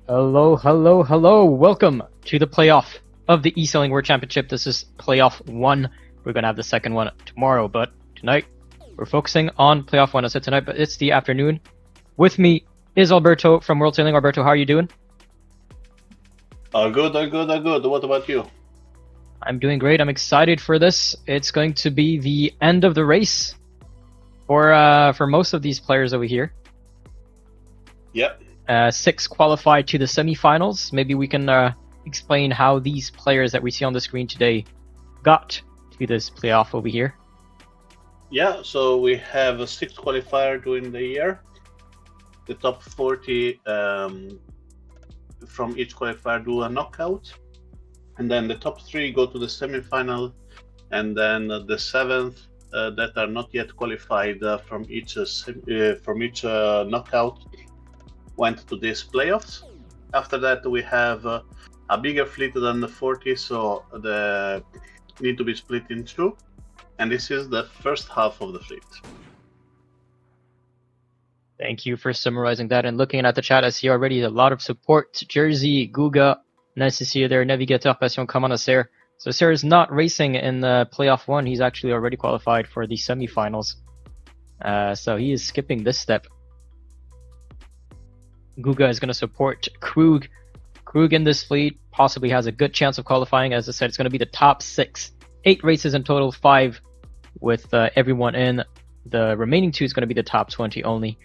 Hello, hello, hello. Welcome to the playoff of the eSailing World Championship. This is playoff 1. We're going to have the second one tomorrow, but tonight we're focusing on playoff 1. I said tonight, but it's the afternoon. With me is Alberto from World Sailing. Alberto, how are you doing? Good. What about you? I'm doing great. I'm excited for this. It's going to be the end of the race for most of these players over here. Yep. 6 qualified to the semifinals. Maybe we can explain how these players that we see on the screen today got to this playoff over here. Yeah, so we have a 6 qualifier during the year. The top 40 from each qualifier do a knockout, and then the top 3 go to the semifinal, and then the 7th that are not yet qualified from each knockout went to these playoffs. After that, we have a bigger fleet than the 40, so they need to be split in 2, and this is the first half of the fleet. Thank you for summarizing that. And looking at the chat, I see already a lot of support. Jersey, Guga, nice to see you there. Navigator Passion, come on, Acer. So Acer is not racing in the playoff 1. He's actually already qualified for the semifinals. So he is skipping this step. Guga is going to support Krug. Krug in this fleet possibly has a good chance of qualifying. As I said, it's going to be the top 6. 8 races in total, 5 with everyone in. The remaining 2 is going to be the top 20 only.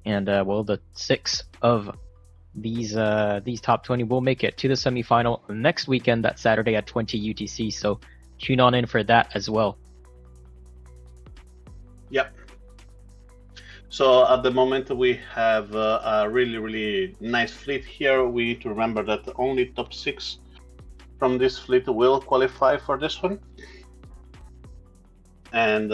And the 6 of these top 20 will make it to the semifinal next weekend, that Saturday at 20 UTC. So tune on in for that as well. Yep. So at the moment we have a really nice fleet here. We need to remember that only top 6 from this fleet will qualify for this one. And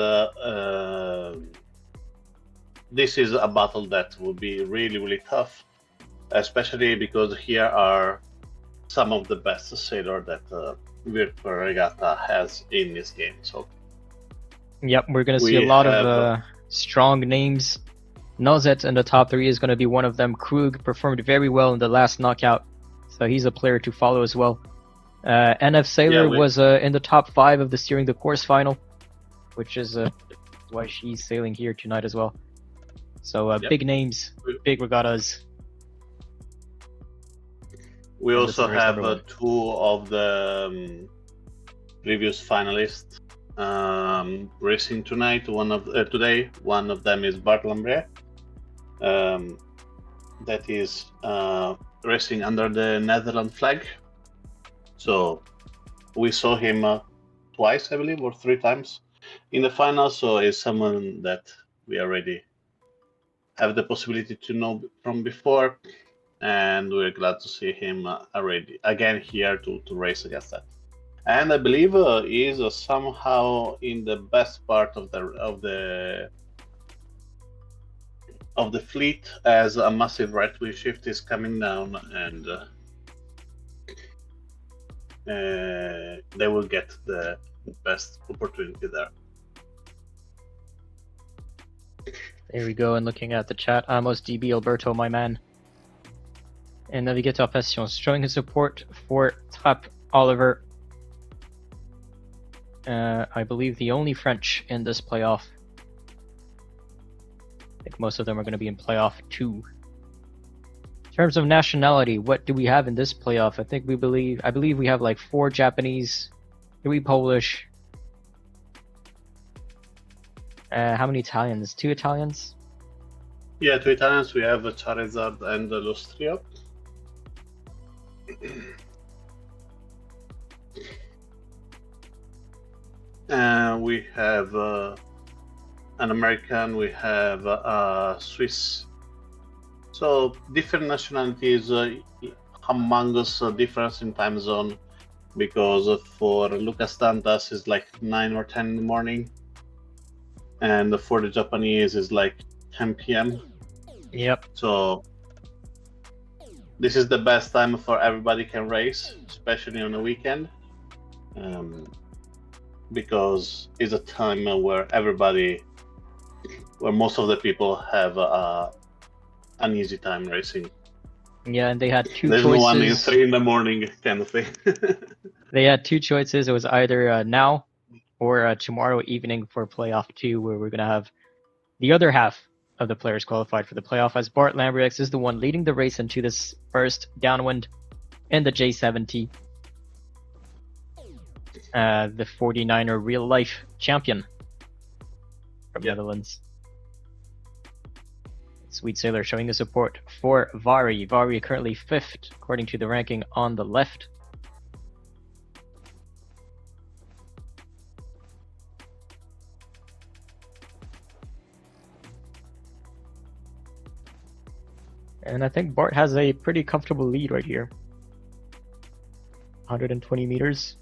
this is a battle that will be really tough, especially because here are some of the best sailors that Virtual Regatta has in this game. So yep, we're going to see a lot of strong names. Nozet in the top 3 is going to be one of them. Krug performed very well in the last knockout, so he's a player to follow as well. NF Sailor was in the top 5 of the Steering the Course final, which is why she's sailing here tonight as well. So big names, big regattas. We also have 2 of the previous finalists racing tonight. Today, one of them is Bart Lambre, that is racing under the Netherlands flag. So we saw him twice, I believe, or 3 times in the final. So he's someone that we already have the possibility to know from before, and we're glad to see him already again here to race against that. And I believe he is somehow in the best part of the fleet, as a massive right wing shift is coming down, and they will get the best opportunity there. There we go. And looking at the chat, Amos DB Alberto, my man, and Navigator Passion showing his support for Trapp Oliver. I believe the only French in this playoff. I think most of them are going to be in playoff 2. In terms of nationality, what do we have in this playoff? I believe we have like 4 Japanese, 3 Polish. How many Italians? 2 Italians? Yeah, 2 Italians. We have Charizard and Lustrio. We have an American, we have a Swiss. So different nationalities among us, difference in time zone, because for Lucas Dantas is like 9 or 10 in the morning, and for the Japanese is like 10 p.m. Yep. So this is the best time for everybody can race, especially on the weekend. Because it's a time where most of the people have an easy time racing. Yeah, and they had two There's no one in choices. 3 in the morning kind of thing. They had two choices. It was either now or tomorrow evening for playoff 2, where we're gonna have the other half of the players qualified for the playoff, as Bart Lambrix is the one leading the race into this first downwind in the J70. The 49er real life champion from Netherlands. Sweet Sailor showing the support for Vari. Vari currently 5th according to the ranking on the left. And I think Bart has a pretty comfortable lead right here. 120 meters.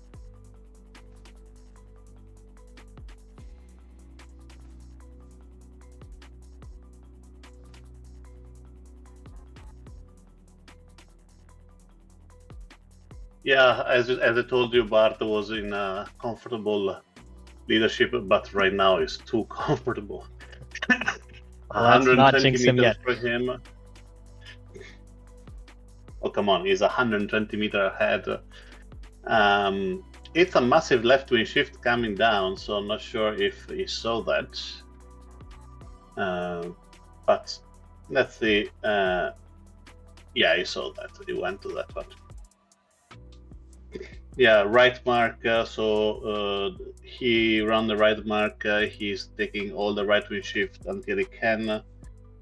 Yeah, as I told you, Bart was in a comfortable leadership, but right now is too comfortable. Let's not 120 jinx him meters yet. for him. Oh, come on, he's 120 meters ahead. It's a massive left wing shift coming down, so I'm not sure if he saw that. But let's see. Yeah, he saw that. He went to that one. Yeah, right mark. So he ran the right mark. He's taking all the right wing shift until he can, and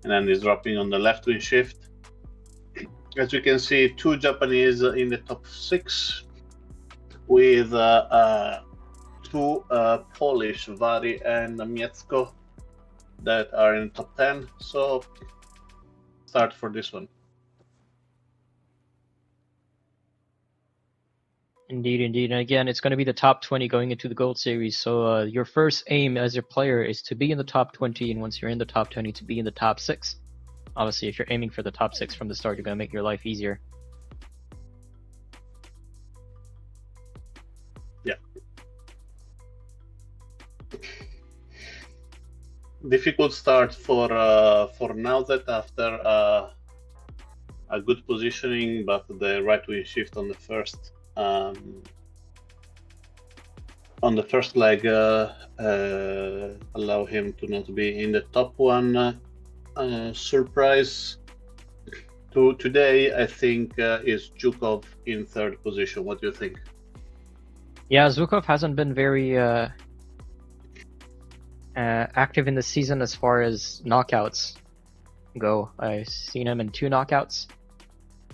then he's dropping on the left wing shift. As you can see, 2 Japanese in the top 6, with 2 Polish, Vari and Miecko, that are in top 10. So start for this one. Indeed, indeed. And again, it's going to be the top 20 going into the Gold Series. So your first aim as a player is to be in the top 20, and once you're in the top 20, to be in the top 6. Obviously, if you're aiming for the top 6 from the start, you're going to make your life easier. Yeah. Difficult start for Nauzet after a good positioning, but the right wing shift on the first leg allow him to not be in the top one. Surprise to today, I think, is Zhukov in 3rd position. What do you think? Yeah, Zhukov hasn't been very active in the season as far as knockouts go. I've seen him in 2 knockouts,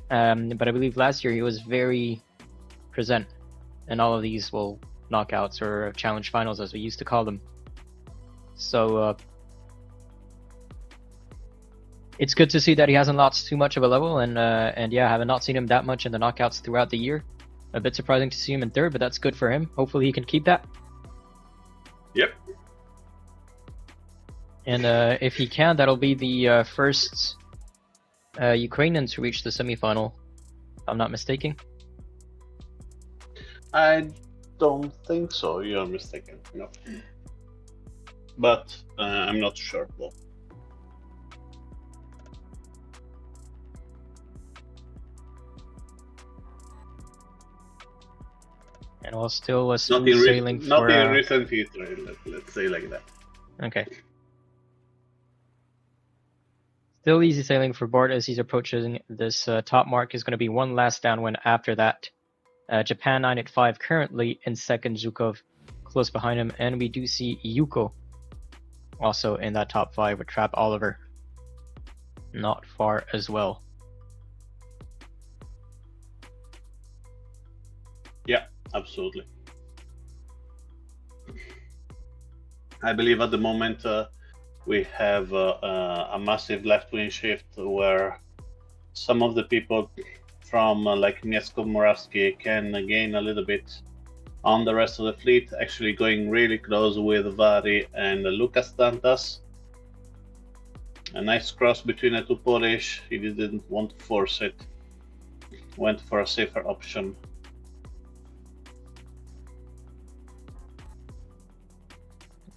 but I believe last year he was very present in all of these knockouts, or challenge finals as we used to call them. So it's good to see that he hasn't lost too much of a level, and yeah, I have not seen him that much in the knockouts throughout the year. A bit surprising to see him in 3rd, but that's good for him. Hopefully he can keep that. Yep. And if he can, that'll be the first Ukrainian to reach the semifinal, if I'm not mistaken. I don't think so. You're mistaken. No. But I'm not sure. Well, And we'll still smooth sailing for... Not in recent history, let's say like that. Okay. Still easy sailing for Bart as he's approaching this top mark. Is going to be one last downwind after that. Japan 985 currently in 2nd, Zhukov close behind him, and we do see Yuko also in that top 5 with Trap Oliver not far as well. Yeah, absolutely. I believe at the moment we have a massive left wing shift where some of the people from like Miecko Moravsky can gain a little bit on the rest of the fleet, actually going really close with Vari and Lucas Dantas. A nice cross between the 2 Polish. He didn't want to force it, went for a safer option.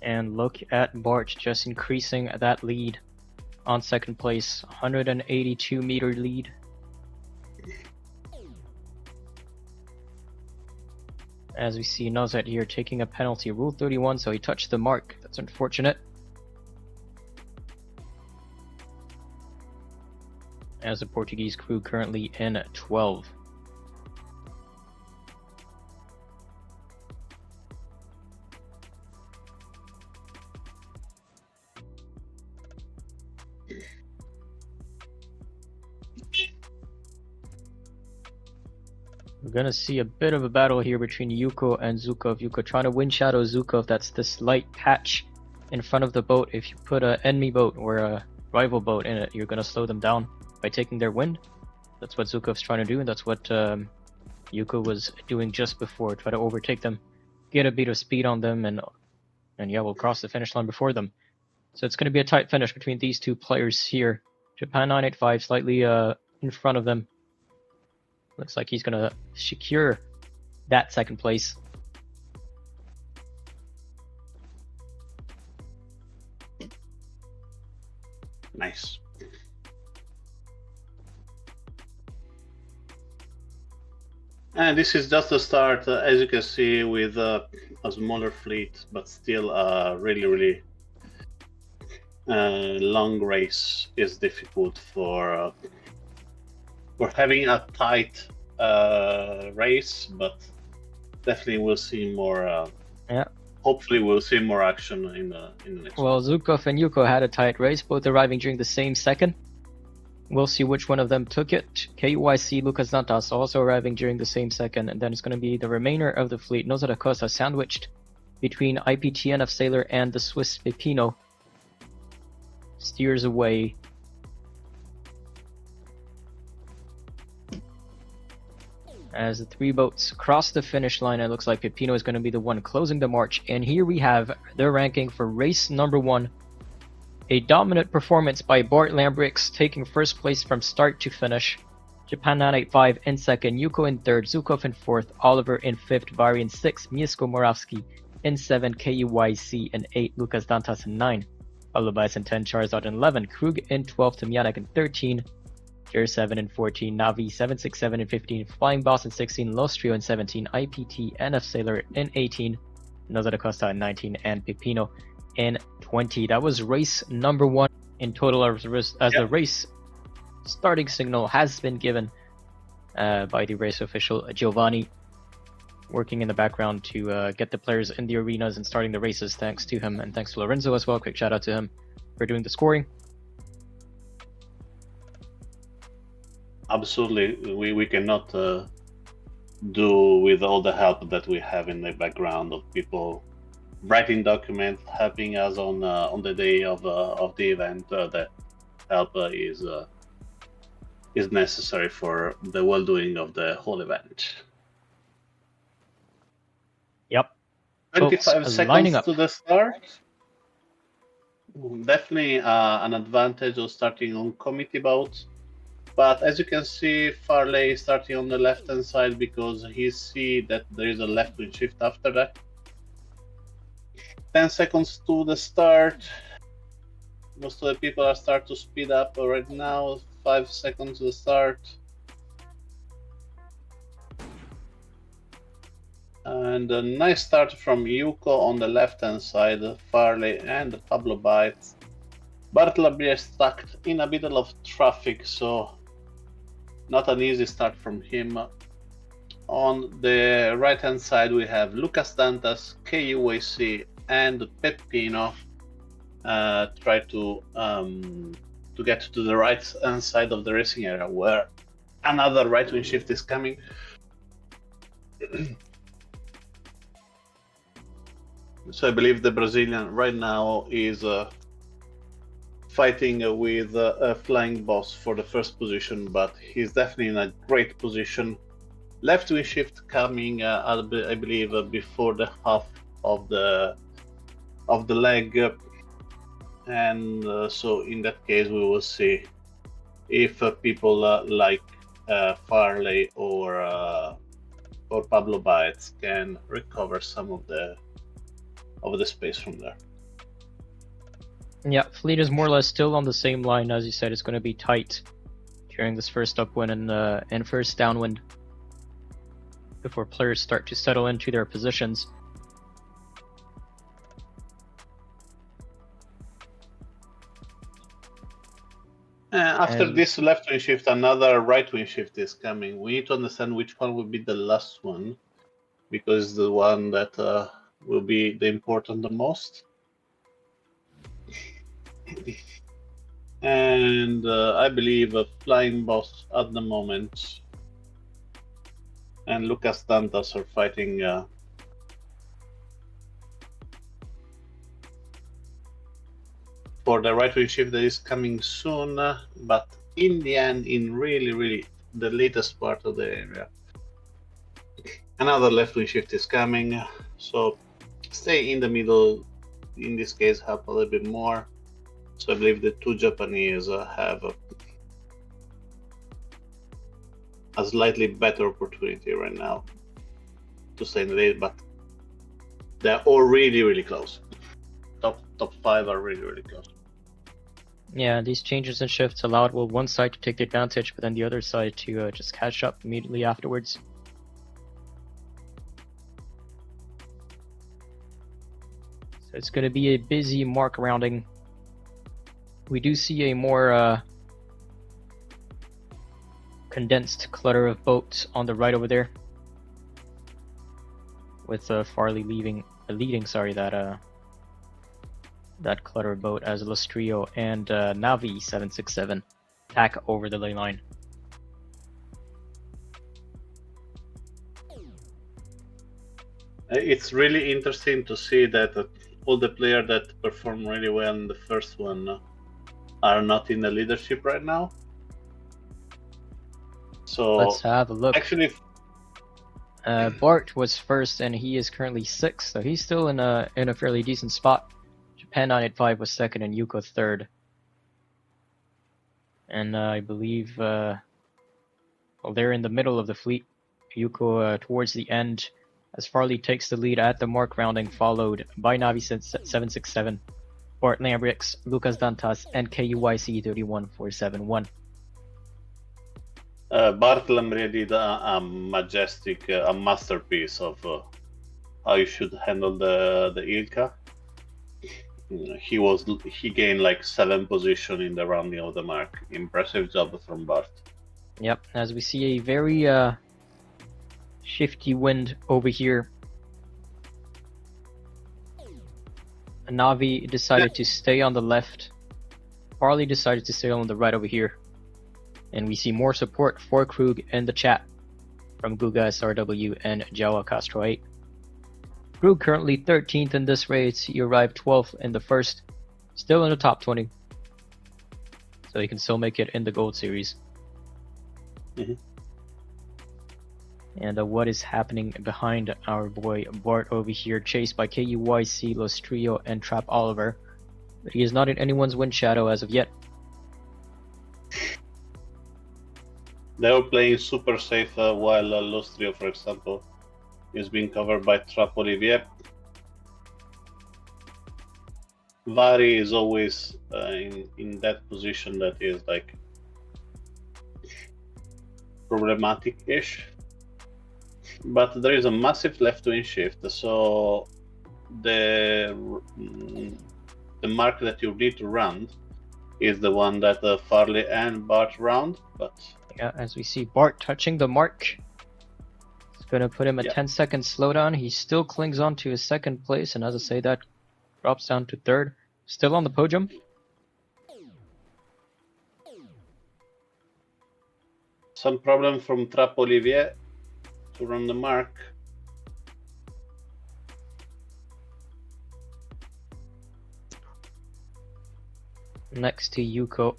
And look at Bart just increasing that lead on 2nd place, 182 meter lead. As we see Nozet here taking a penalty, Rule 31, so he touched the mark. That's unfortunate. As the Portuguese crew currently in 12. We're gonna see a bit of a battle here between Yuko and Zukov. Yuko trying to wind shadow Zukov. That's this light patch in front of the boat. If you put an enemy boat or a rival boat in it, you're gonna slow them down by taking their wind. That's what Zukov's trying to do, and that's what Yuko was doing just before. Try to overtake them, get a bit of speed on them, and yeah, we'll cross the finish line before them. So it's gonna be a tight finish between these two players here. Japan 985 slightly in front of them. Looks like he's gonna secure that second place. Nice. And this is just the start, as you can see, with a smaller fleet, but still a really long race is difficult for having a tight race, but definitely we'll see more. Yeah. Hopefully, we'll see more action in the next. Well, Zukov and Yuko had a tight race, both arriving during the same second. We'll see which one of them took it. KYC Lucas Dantas also arriving during the same second, and then it's going to be the remainder of the fleet. Noza da Costa sandwiched between IPTN of Sailor and the Swiss Pepino. Steers away. As the three boats cross the finish line, it looks like Pepino is going to be the one closing the march. And here we have their ranking for race number 1. A dominant performance by Bart Lambrix, taking first place from start to finish. Japan 985 in second, Yuko in third, Zukov in fourth, Oliver in fifth, Vari in sixth, Mieszko Morawski in 7, KUYC in 8, Lucas Dantas in 9, Alubais in 10, Charizard in 11, Krug in 12, Tomjanek in 13, Jer 7 in 14, Navi 767 in 15, Flying Boss in 16, Lostrio in 17, IPT, NF Sailor in 18, Noza da Costa in 19, and Pepino in 20. That was race number 1 in total as the race starting signal has been given by the race official Giovanni, working in the background to get the players in the arenas and starting the races. Thanks to him, and thanks to Lorenzo as well. Quick shout out to him for doing the scoring. Absolutely, we cannot do with all the help that we have in the background of people writing documents, helping us on the day of the event. The help is necessary for the well-doing of the whole event. Yep. 25 Folks, seconds to the start. Definitely an advantage of starting on committee boats. But as you can see, Farley is starting on the left-hand side because he sees that there is a left wing shift after that. 10 seconds to the start. Most of the people are starting to speed up right now. 5 seconds to the start. And a nice start from Yuko on the left-hand side, Farley and Pablo Bites. Bartleby is stuck in the middle of traffic, so not an easy start from him. On the right-hand side, we have Lucas Dantas, KUAC, and Pepino. Try to get to the right-hand side of the racing area, where another right-wing shift is coming. So I believe the Brazilian right now is fighting with a Flying Boss for the first position, but he's definitely in a great position. Left wing shift coming, I believe, before the half of the leg, and so in that case we will see if people like Farley or Pablo Baez can recover some of the space from there. Yeah, fleet is more or less still on the same line. As you said, it's going to be tight during this first upwind and first downwind before players start to settle into their positions. After this left wing shift, another right wing shift is coming. We need to understand which one will be the last one, because the one that will be the important the most. And I believe Flying Boss at the moment and Lucas Dantas are fighting for the right wing shift that is coming soon, but in the end, in really the latest part of the area, another left wing shift is coming. So stay in the middle, in this case help a little bit more. So I believe the two Japanese have a slightly better opportunity right now to stay in the lead, but they're all really close. Top 5 are really close. Yeah, these changes and shifts allowed one side to take the advantage, but then the other side to just catch up immediately afterwards. So it's going to be a busy mark rounding. We do see a more condensed clutter of boats on the right over there, with Farley leading that clutter of boat as Lustrio and Navi 767 tack over the ley line. It's really interesting to see that all the players that performed really well in the first one are not in the leadership right now. So let's have a look. Actually, Bart was first and he is currently 6th, so he's still in a fairly decent spot. Japan 985 was 2nd and Yuko 3rd. And I believe they're in the middle of the fleet. Yuko towards the end, as Farley takes the lead at the mark rounding, followed by Navi 767, Bart Lambrix, Lucas Dantas, and KUYC 31471. Bart Lambrix did a majestic, a masterpiece of how you should handle the Ilka. He gained like 7 position in the rounding of the mark. Impressive job from Bart. Yep, as we see a very shifty wind over here. Navi decided to stay on the left. Farley decided to stay on the right over here. And we see more support for Krug in the chat from Guga SRW and Jawa Castro 8. Krug currently 13th in this race. He arrived 12th in the first, still in the top 20. So he can still make it in the Gold Series. Mm-hmm. And what is happening behind our boy Bart over here, chased by KUYC, Lostrio, and Trap Oliver. But he is not in anyone's wind shadow as of yet. They were playing super safe while Lostrio, for example, is being covered by Trap Olivier. Vari is always in that position that is like problematic-ish. But there is a massive left-wing shift, so the mark that you need to round is the one that Farley and Bart round. But yeah, as we see Bart touching the mark, it's going to put him a 10-second slowdown. He still clings on to his 2nd place, and as I say, that drops down to 3rd. Still on the podium. Some problem from Trap Olivier to run the mark. Next to Yuko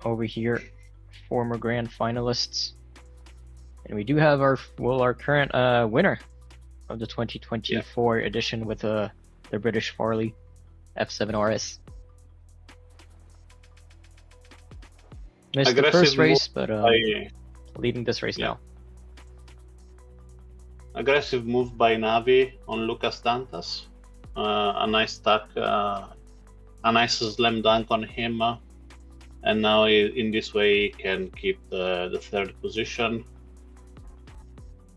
over here, former grand finalists. And we do have our current winner of the 2024 edition with the British Farley F7RS. Missed the first race, but leading this race now. Aggressive move by Navi on Lucas Dantas. A nice tack, a nice slam dunk on him. and now in this way he can keep the third position.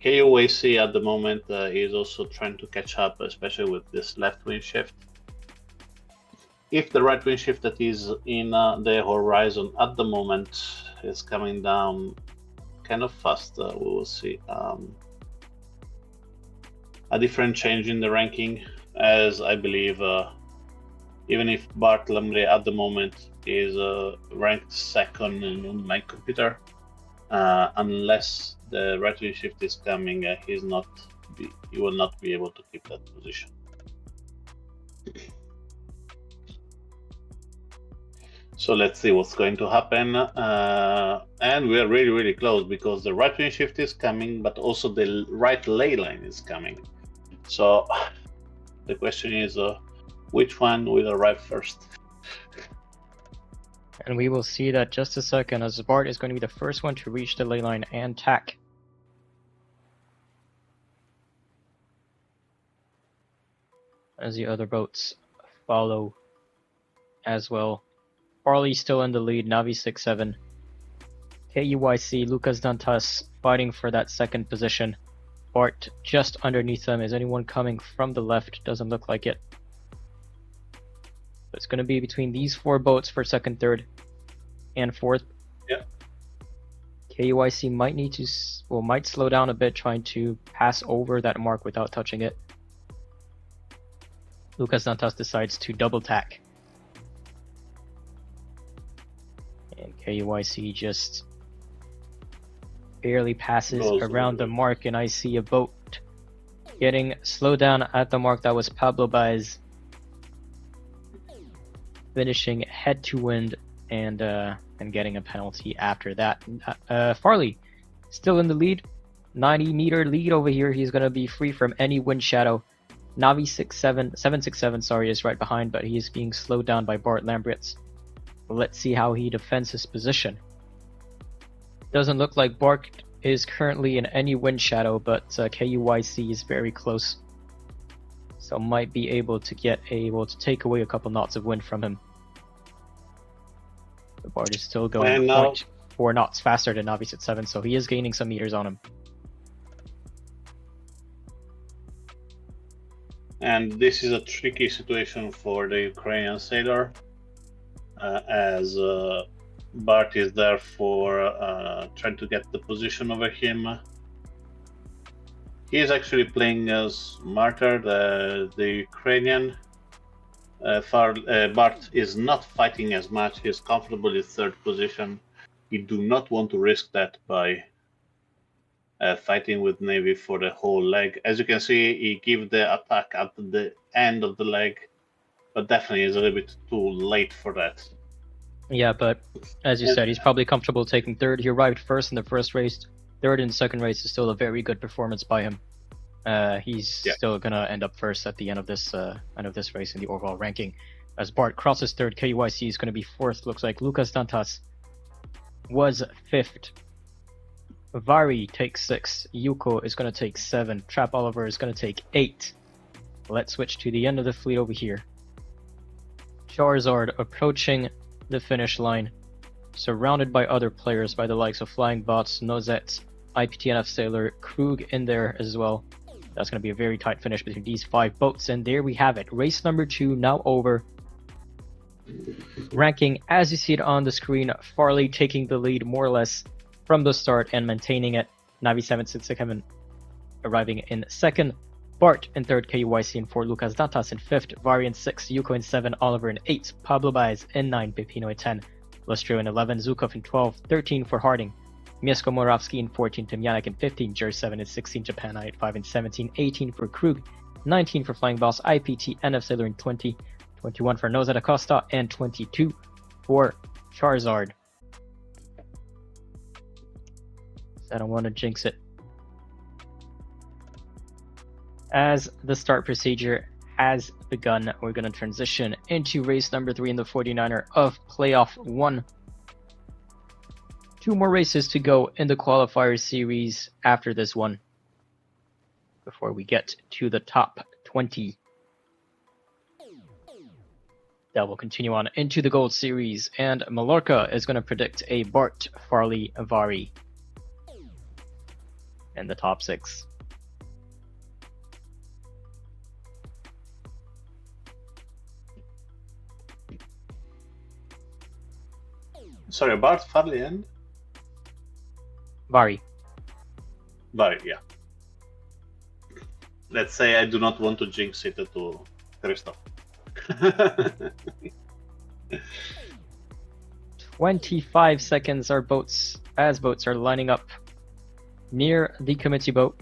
KUAC at the moment is also trying to catch up, especially with this left wing shift. If the right wing shift that is in the horizon at the moment is coming down kind of fast, we will see a different change in the ranking, as I believe even if Bart Lemre at the moment is ranked second on my computer, unless the right wing shift is coming, he will not be able to keep that position. So let's see what's going to happen. And we are really, really close because the right wing shift is coming, but also the right ley line is coming. So the question is, which one will arrive first? And we will see that just a second, as Bart is going to be the first one to reach the ley line and tack. As the other boats follow as well. Farley still in the lead, Navi 6-7. KUYC, Lucas Dantas fighting for that second position. Bart just underneath them. Is anyone coming from the left? Doesn't look like it. It's going to be between these four boats for second, third, and fourth. Yeah. KUYC might slow down a bit, trying to pass over that mark without touching it. Lucas Dantas decides to double tack. And KUYC just barely passes around the mark, and I see a boat getting slowed down at the mark. That was Pablo Baez finishing head to wind and getting a penalty after that. Farley still in the lead, 90-meter lead over here. He's going to be free from any wind shadow. Navi 767 is right behind, but he's being slowed down by Bart Lambritz. Let's see how he defends his position. Doesn't look like Bart is currently in any wind shadow, but KUYC is very close. So might be able to take away a couple knots of wind from him. The Bart is still going 0.4 knots faster than Navi 7, so he is gaining some meters on him. And this is a tricky situation for the Ukrainian sailor, as Bart is there for trying to get the position over him. He is actually playing smarter. The Ukrainian Bart is not fighting as much. He's comfortable in third position. He do not want to risk that by fighting with Navy for the whole leg. As you can see, he gave the attack at the end of the leg, but definitely is a little bit too late for that. Yeah, but as you said, he's probably comfortable taking third. He arrived first in the first race. Third in the second race is still a very good performance by him. He's still gonna end up first at the end of this race in the overall ranking. As Bart crosses third, KUYC is gonna be fourth. Looks like Lucas Dantas was fifth. Vari takes 6. Yuko is gonna take 7. Trap Oliver is gonna take 8. Let's switch to the end of the fleet over here. Charizard approaching the finish line, surrounded by other players by the likes of Flying Bots, Nozet, IPTNF Sailor, Krug in there as well. That's going to be a very tight finish between these 5 boats, and there we have it. Race number 2 now over. Ranking as you see it on the screen, Farley taking the lead more or less from the start and maintaining it. Navi 767 arriving in second. Bart in third, KUYC in 4, Lucas Dantas in 5th, Vari in 6, Yuko in 7, Oliver in 8, Pablo Baez in 9, Pepino in 10, Lustro in 11, Zukov in 12, 13 for Harding, Mieszko Morawski in 14, Timyanek in 15, Jer 7 in 16, Japan I at 5 and 17, 18 for Krug, 19 for Flying Boss, IPT, NF Sailor in 20, 21 for Nozet Acosta, and 22 for Charizard. I don't want to jinx it. As the start procedure has begun, we're going to transition into race number 3 in the 49er of Playoff 1. 2 more races to go in the qualifier series after this one, before we get to the top 20. that will continue on into the Gold Series, and Mallorca is going to predict a Bart, Farley, Vari in the top 6. Sorry, Bart, Farley, and Vari. Vari, yeah. Let's say I do not want to jinx it to Christoph. 25 seconds our boats are lining up near the committee boat.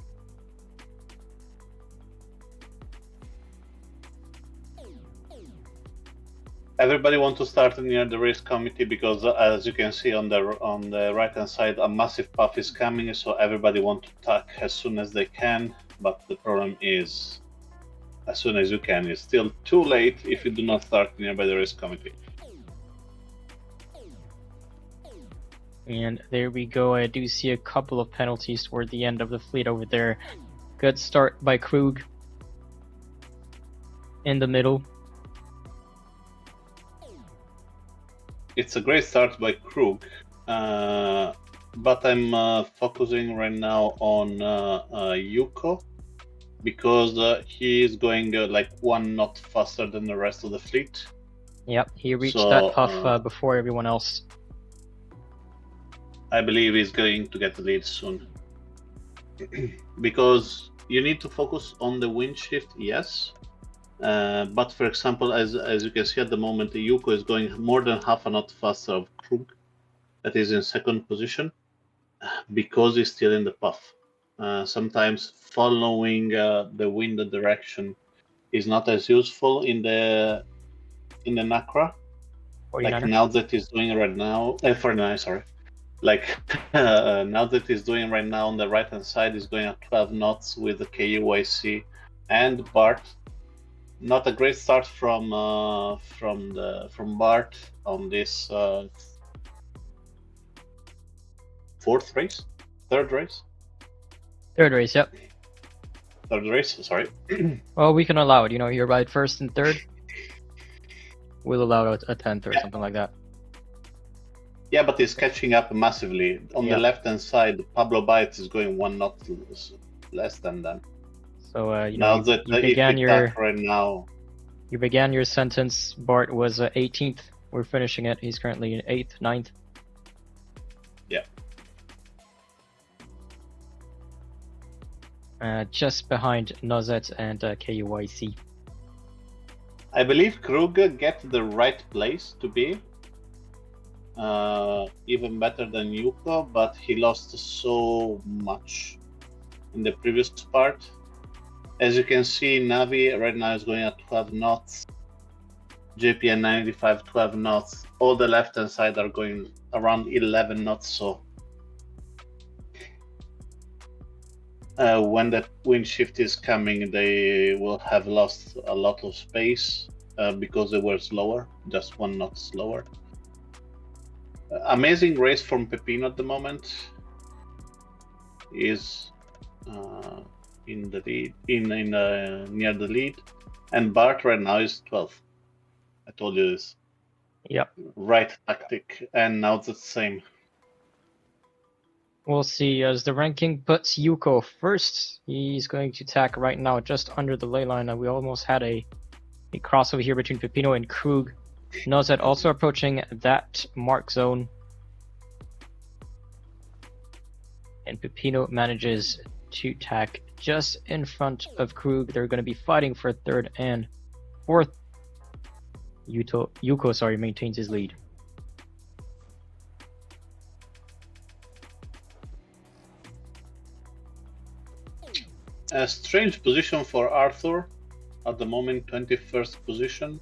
Everybody wants to start near the race committee because, as you can see on the right hand side, a massive puff is coming. So everybody wants to attack as soon as they can. But the problem is, as soon as you can, it's still too late if you do not start nearby the race committee. And there we go. I do see a couple of penalties toward the end of the fleet over there. Good start by Krug in the middle. It's a great start by Krug, but I'm focusing right now on Yuko because he is going like 1 knot faster than the rest of the fleet. Yep, he reached that puff before everyone else. I believe he's going to get the lead soon. Because you need to focus on the wind shift, yes. But for example, as you can see at the moment, the Yuko is going more than half a knot faster of Krug, that is in 2nd position, because he's still in the puff. Sometimes following the wind direction is not as useful in the NACRA. Like now that he's doing right now, 49, sorry. Like now that he's doing right now on the right hand side, he's going at 12 knots with the KUYC and Bart. Not a great start from Bart on this 4th race, 3rd race. 3rd race, yep. 3rd race, sorry. Well, we can allow it. You know, you're right, 1st and 3rd. We'll allow a 10th or something like that. Yeah, but he's catching up massively. On the left-hand side, Pablo Bites is going 1 knot less than them. So now that you began your right now. You began your sentence. Bart was 18th. We're finishing it. He's currently in 8th, 9th. Yeah. Just behind Nozet and KUYC. I believe Krug get the right place to be. Even better than Yuko, but he lost so much in the previous part. As you can see, Navi right now is going at 12 knots. JPN 95, 12 knots. All the left hand side are going around 11 knots. So when the wind shift is coming, they will have lost a lot of space because they were slower, just 1 knot slower. Amazing race from Pepino at the moment. Is in the lead, near the lead, and Bart right now is 12th. I told you this. Yep. Right tactic, and now it's the same. We'll see as the ranking puts Yuko first. He's going to tack right now just under the ley line. We almost had a crossover here between Pepino and Krug. Nozet also approaching that mark zone. And Pepino manages to tack just in front of Krug. They're going to be fighting for 3rd and 4th. Yuko maintains his lead. A strange position for Arthur at the moment, 21st position.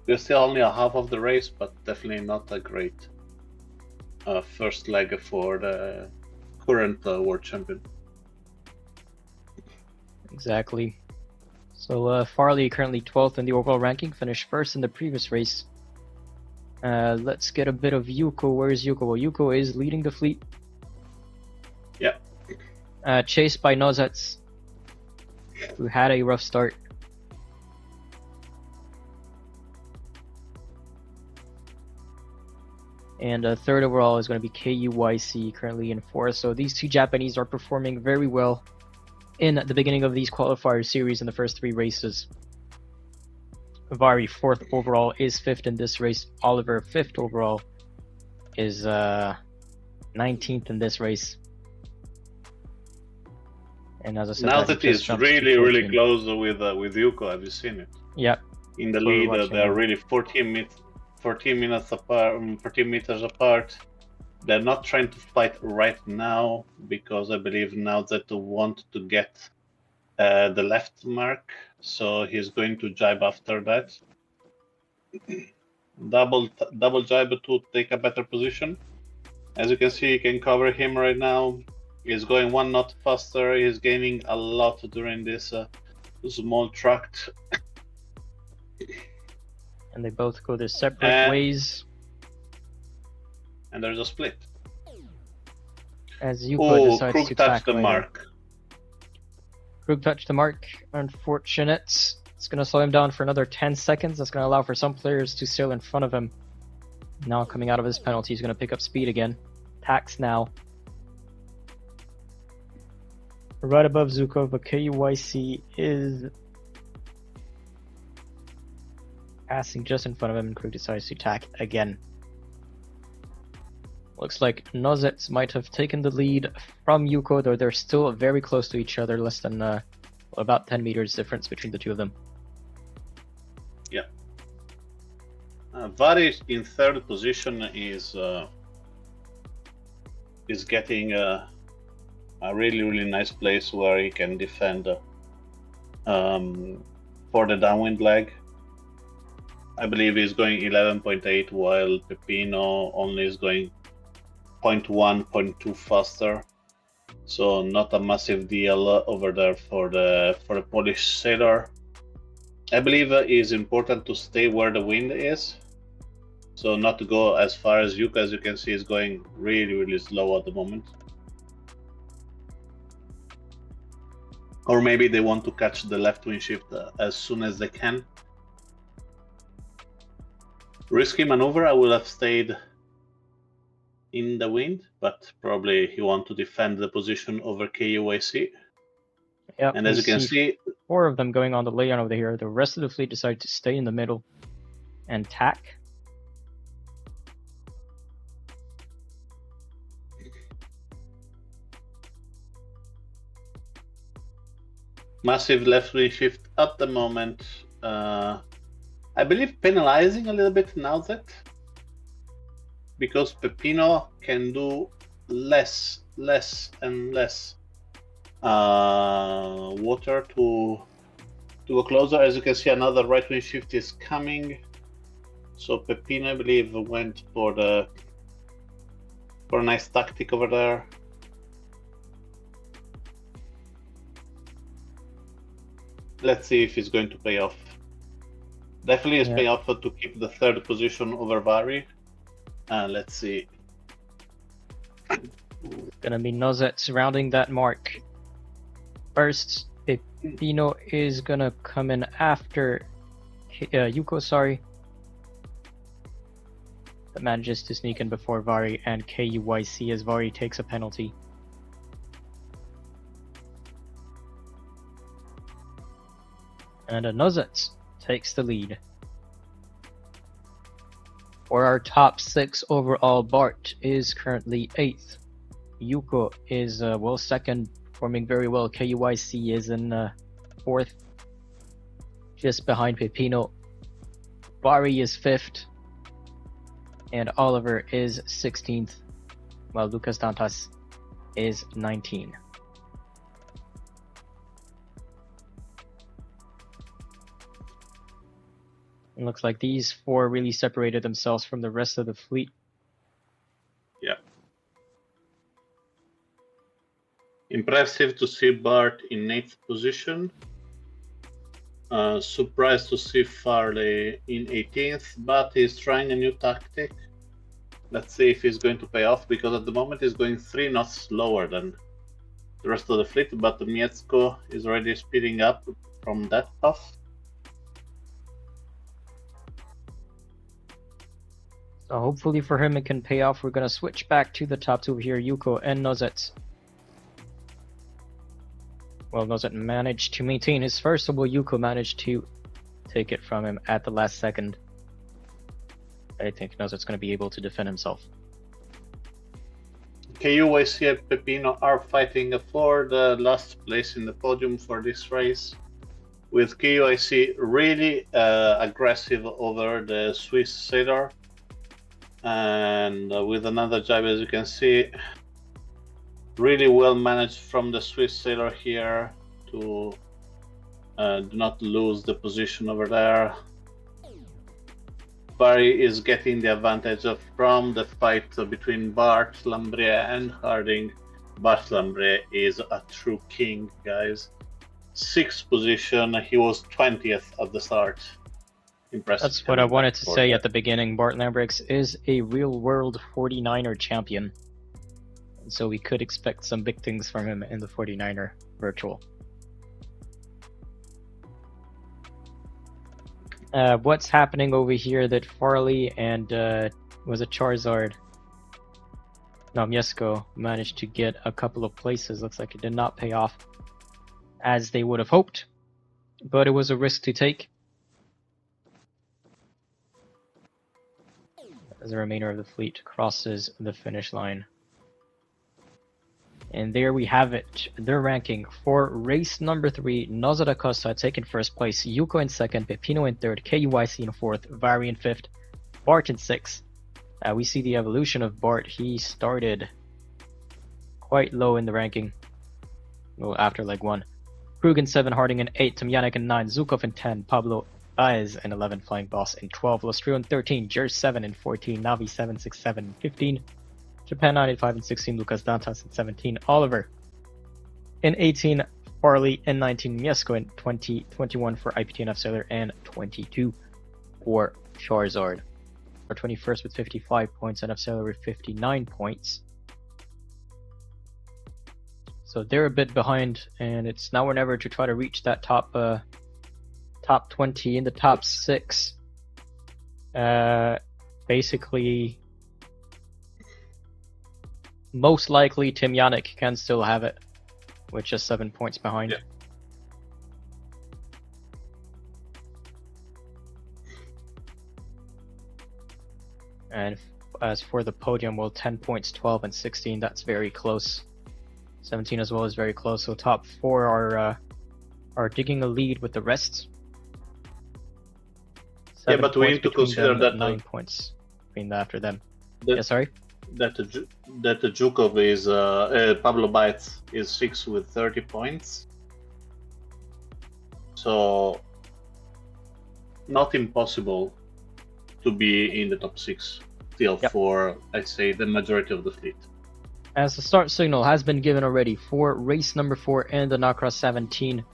We're still only a half of the race, but definitely not a great first leg for the current world champion. Exactly. So Farley currently 12th in the overall ranking, finished 1st in the previous race. Let's get a bit of Yuko. Where is Yuko? Well, Yuko is leading the fleet. Yeah. Chased by Nozets, who had a rough start. And third overall is going to be KUYC, currently in fourth. So these two Japanese are performing very well in the beginning of these qualifier series in the first three races. Vari, fourth overall, is fifth in this race. Oliver, fifth overall, is 19th in this race. And as I said, now that he's really close with Yuko, have you seen it? Yep. In the lead, they're really 14 minutes apart, 14 meters apart. They're not trying to fight right now because I believe now that they want to get the left mark, so he's going to jibe after that. double jibe to take a better position. As you can see, you can cover him right now. He's going 1 knot faster. He's gaining a lot during this small tract. And they both go their separate ways. And there's a split. As Yuko decides Krug to touch the mark. Krug touched the mark. Unfortunate. It's going to slow him down for another 10 seconds. That's going to allow for some players to sail in front of him. Now coming out of his penalty, he's going to pick up speed again. Tax now. Right above Zuko, but KUYC is passing just in front of him, and Krug decides to tack again. Looks like Nozets might have taken the lead from Yuko, though they're still very close to each other, less than about 10 meters difference between the two of them. Yeah. Vari in third position is getting a really nice place where he can defend for the downwind leg. I believe he's going 11.8 while Pepino only is going 0.1, 0.2 faster. So not a massive deal over there for the Polish sailor. I believe it is important to stay where the wind is. So not to go as far as Yuka. As you can see, is going really slow at the moment. Or maybe they want to catch the left wind shift as soon as they can. Risky maneuver, I would have stayed in the wind, but probably he want to defend the position over KUYC. Yep, and as you can see, 4 of them going on the layout over here. The rest of the fleet decided to stay in the middle and tack. Massive left wing shift at the moment. I believe penalizing a little bit now that, because Pepino can do less and less water to a closer. As you can see, another right wing shift is coming. So Pepino, I believe, went for a nice tactic over there. Let's see if it's going to pay off. Definitely is pay off to keep the third position over Vari. Let's see. Gonna be Nozet surrounding that mark. First, Pepino is gonna come in after Yuko, sorry. That manages to sneak in before Vari and KUYC as Vari takes a penalty. And Nozet takes the lead. For our top 6 overall, Bart is currently 8th. Yuko is second, performing very well. KUYC is in 4th, just behind Pepino. Vari is 5th, and Oliver is 16th, while Lucas Dantas is 19. It looks like these 4 really separated themselves from the rest of the fleet. Yeah. Impressive to see Bart in 8th position. Surprised to see Farley in 18th, but he's trying a new tactic. Let's see if he's going to pay off, because at the moment he's going 3 knots slower than the rest of the fleet, but Mietsko is already speeding up from that path. So hopefully for him it can pay off. We're gonna switch back to the top two here, Yuko and Nozet. Well, Nozet managed to maintain his first, while Yuko managed to take it from him at the last second. I think Nozet's gonna be able to defend himself. KUYC and Pepino are fighting for the last place in the podium for this race, with KUYC really aggressive over the Swiss sailor, and with another jab, as you can see, really well managed from the Swiss sailor here to do not lose the position over there. Barry is getting the advantage from the fight between Bart, Lambrier, and Harding. Bart Lambrier is a true king, guys. 6th position, he was 20th at the start. Impressive. That's what I wanted to say at the beginning. Bart Lambrix is a real-world 49er champion. And so we could expect some big things from him in the 49er virtual. What's happening over here that Farley and was it Charizard? No, Miesco managed to get a couple of places. Looks like it did not pay off as they would have hoped, but it was a risk to take. As the remainder of the fleet crosses the finish line. And there we have it, their ranking for race number 3. Nozet Acosta taking first place, Yuko in second, Pepino in third, KUYC in fourth, Vari in fifth, Bart in sixth. We see the evolution of Bart. He started quite low in the ranking, well, after leg 1. Krug in 7, Harding in 8, Tomjanek in 9, Zukov in 10, Pablo Baez in 11, Flying Boss in 12, Lostrio in 13, Jer 7 in 14, Navi 767 in 15, Japan 95 and 16, Lucas Dantas in 17, Oliver in 18, Farley in 19, Miesco in 20, 21 for IPTNF Sailor, and 22 for Charizard. Our 21st with 55 points, NF Sailor with 59 points. So they're a bit behind, and it's now or never to try to reach that top 20 in the top 6. Basically, most likely Tim Yannick can still have it, with just 7 points behind. Yeah. And as for the podium, well, 10 points, 12 and 16, that's very close. 17 as well is very close, so top 4 are digging a lead with the rest. Yeah, but we need to consider that 9 points after them. That, yeah, sorry? That Zhukov is Pablo Baez is 6 with 30 points. So not impossible to be in the top 6 still for, I'd say, the majority of the fleet. As the start signal has been given already for race number 4 and the Nakra 17,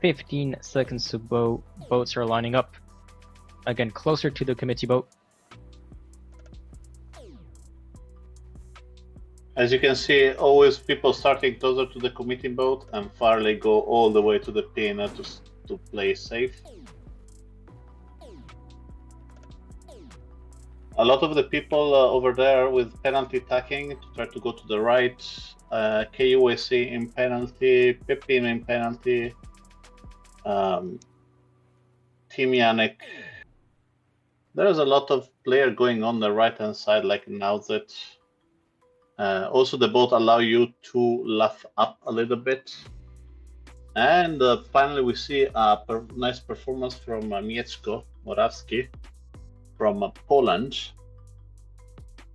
15 seconds to boats are lining up. Again, closer to the committee boat. As you can see, always people starting closer to the committee boat, and Farley go all the way to the pin to play safe. A lot of the people over there with penalty tacking to try to go to the right. KUAC in penalty, Pepin in penalty, Team Yannick. There's a lot of player going on the right hand side, like now that. Also, the boat allow you to laugh up a little bit. And finally, we see a nice performance from Mieszko Morawski from Poland.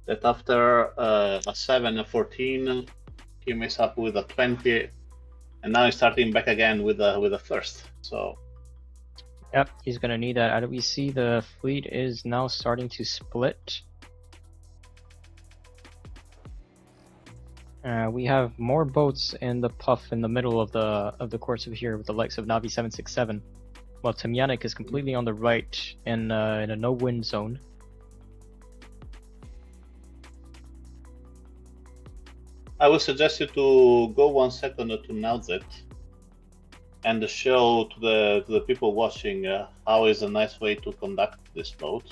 That after a 7, a 14, he makes up with a 20, and now he's starting back again with a first. So. Yep, he's gonna need that. We see the fleet is now starting to split. We have more boats in the puff in the middle of the course over here with the likes of Navi 767. While Tomjanek is completely on the right in a no-wind zone. I would suggest you to go 1 second to Nowzet and show to the people watching how is a nice way to conduct this boat.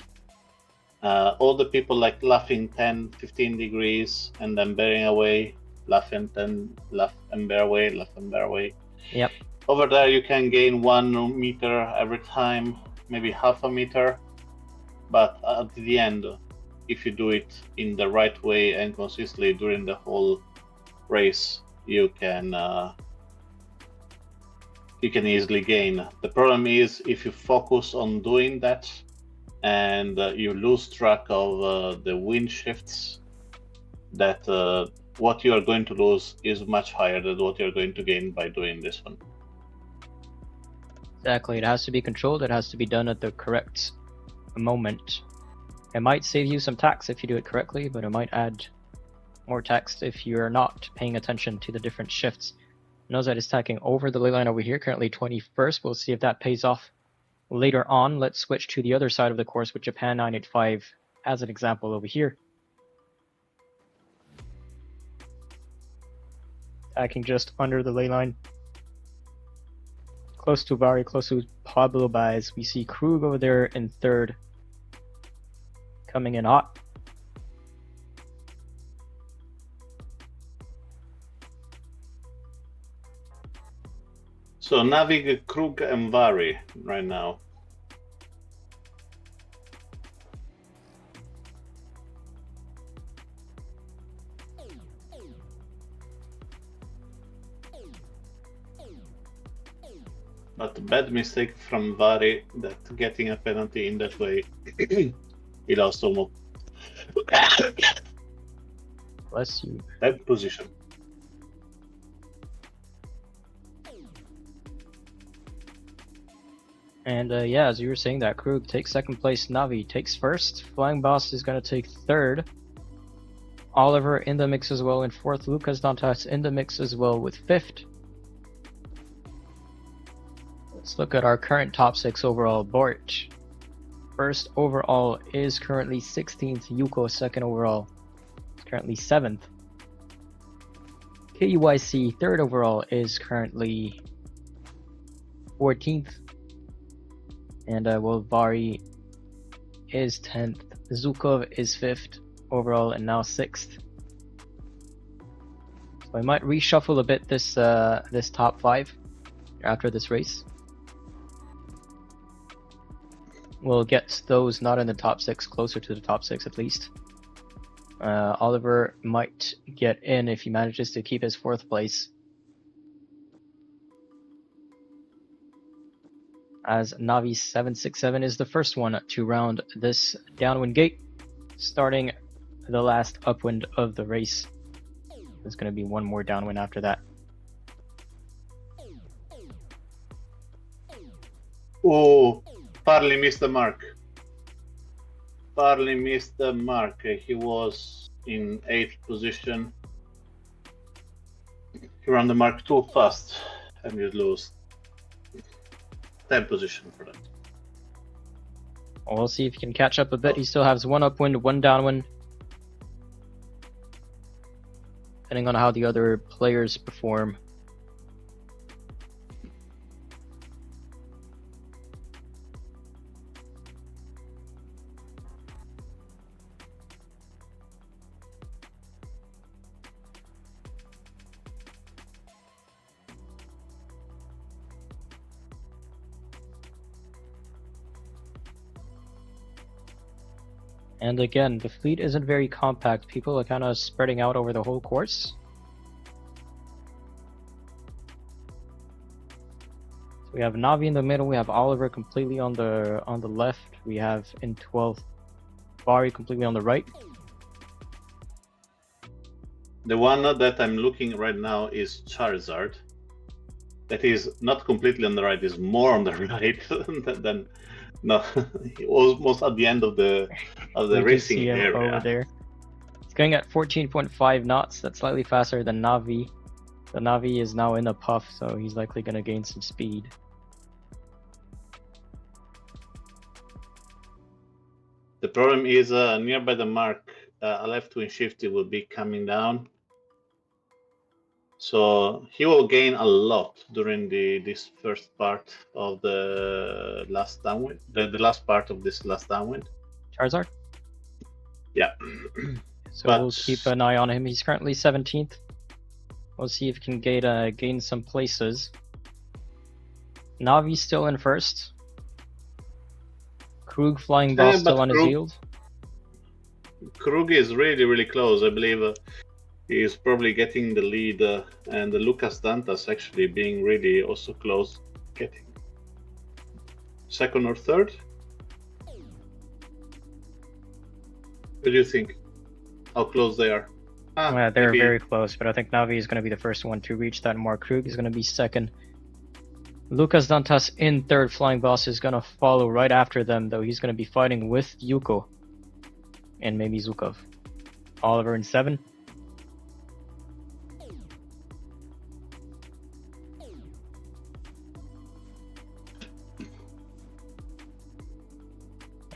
all the people like laughing 10, 15 degrees and then bearing away, laughing 10, laugh and bear away, laugh and bear away. Yep. Over there, you can gain 1 meter every time, maybe half a meter. But at the end, if you do it in the right way and consistently during the whole race, you can easily gain. The problem is if you focus on doing that and you lose track of the wind shifts, that what you are going to lose is much higher than what you're going to gain by doing this one. Exactly. It has to be controlled. It has to be done at the correct moment. It might save you some tax if you do it correctly, but it might add more tax if you're not paying attention to the different shifts. Nozad is tacking over the ley line over here, currently 21st. We'll see if that pays off later on. Let's switch to the other side of the course with Japan 985 as an example over here. Tacking just under the ley line. Close to Vari, close to Pablo Baez. We see Krug over there in third. Coming in hot. So Navig, Krug, and Vari right now. But bad mistake from Vari that getting a penalty in that way. He lost almost. Bless you. Bad position. And yeah, as you were saying, that Krug takes second place, Navi takes first, Flying Boss is going to take third, Oliver in the mix as well in fourth, Lucas Dantas in the mix as well with fifth. Let's look at our current top 6 overall. Bort first overall is currently 16th, Yuko second overall is currently 7th. KUYC third overall is currently 14th. And Vari is 10th. Zukov is 5th overall and now 6th. So I might reshuffle a bit this this top 5 after this race. We'll get those not in the top 6 closer to the top 6 at least. Oliver might get in if he manages to keep his 4th place. As Navi 767 is the first one to round this downwind gate, starting the last upwind of the race. There's going to be one more downwind after that. Oh, Parley missed the mark. Parley missed the mark. He was in 8th position. He ran the mark too fast and you lose 10th position for that. We'll see if he can catch up a bit. He still has one upwind, one downwind. Depending on how the other players perform. And again, the fleet isn't very compact. People are kind of spreading out over the whole course. So we have Navi in the middle. We have Oliver completely on the left. We have in 12th Vari completely on the right. The one that I'm looking right now is Charizard. That is not completely on the right. Is more on the right than. No, almost at the end of the racing area. Over there. It's going at 14.5 knots. That's slightly faster than Navi. The Navi is now in a puff, so he's likely going to gain some speed. The problem is nearby the mark, a left wing shifty will be coming down. So he will gain a lot during this first part of the last downwind, the last part of this last downwind. Charizard? Yeah. So But- we'll keep an eye on him. He's currently 17th. We'll see if he can gain some places. Navi's still in first. Krug flying boss but still on his Krug- yield. Krug is really, really close. I believe he is probably getting the lead, and Lucas Dantas actually being really also close, getting second or third. What do you think? How close they are? They're maybe- very close, but I think Navi is going to be the first one to reach that mark. Krug is going to be second. Lucas Dantas in third. Flying Boss is going to follow right after them, though. He's going to be fighting with Yuko and maybe Zukov. Oliver in 7.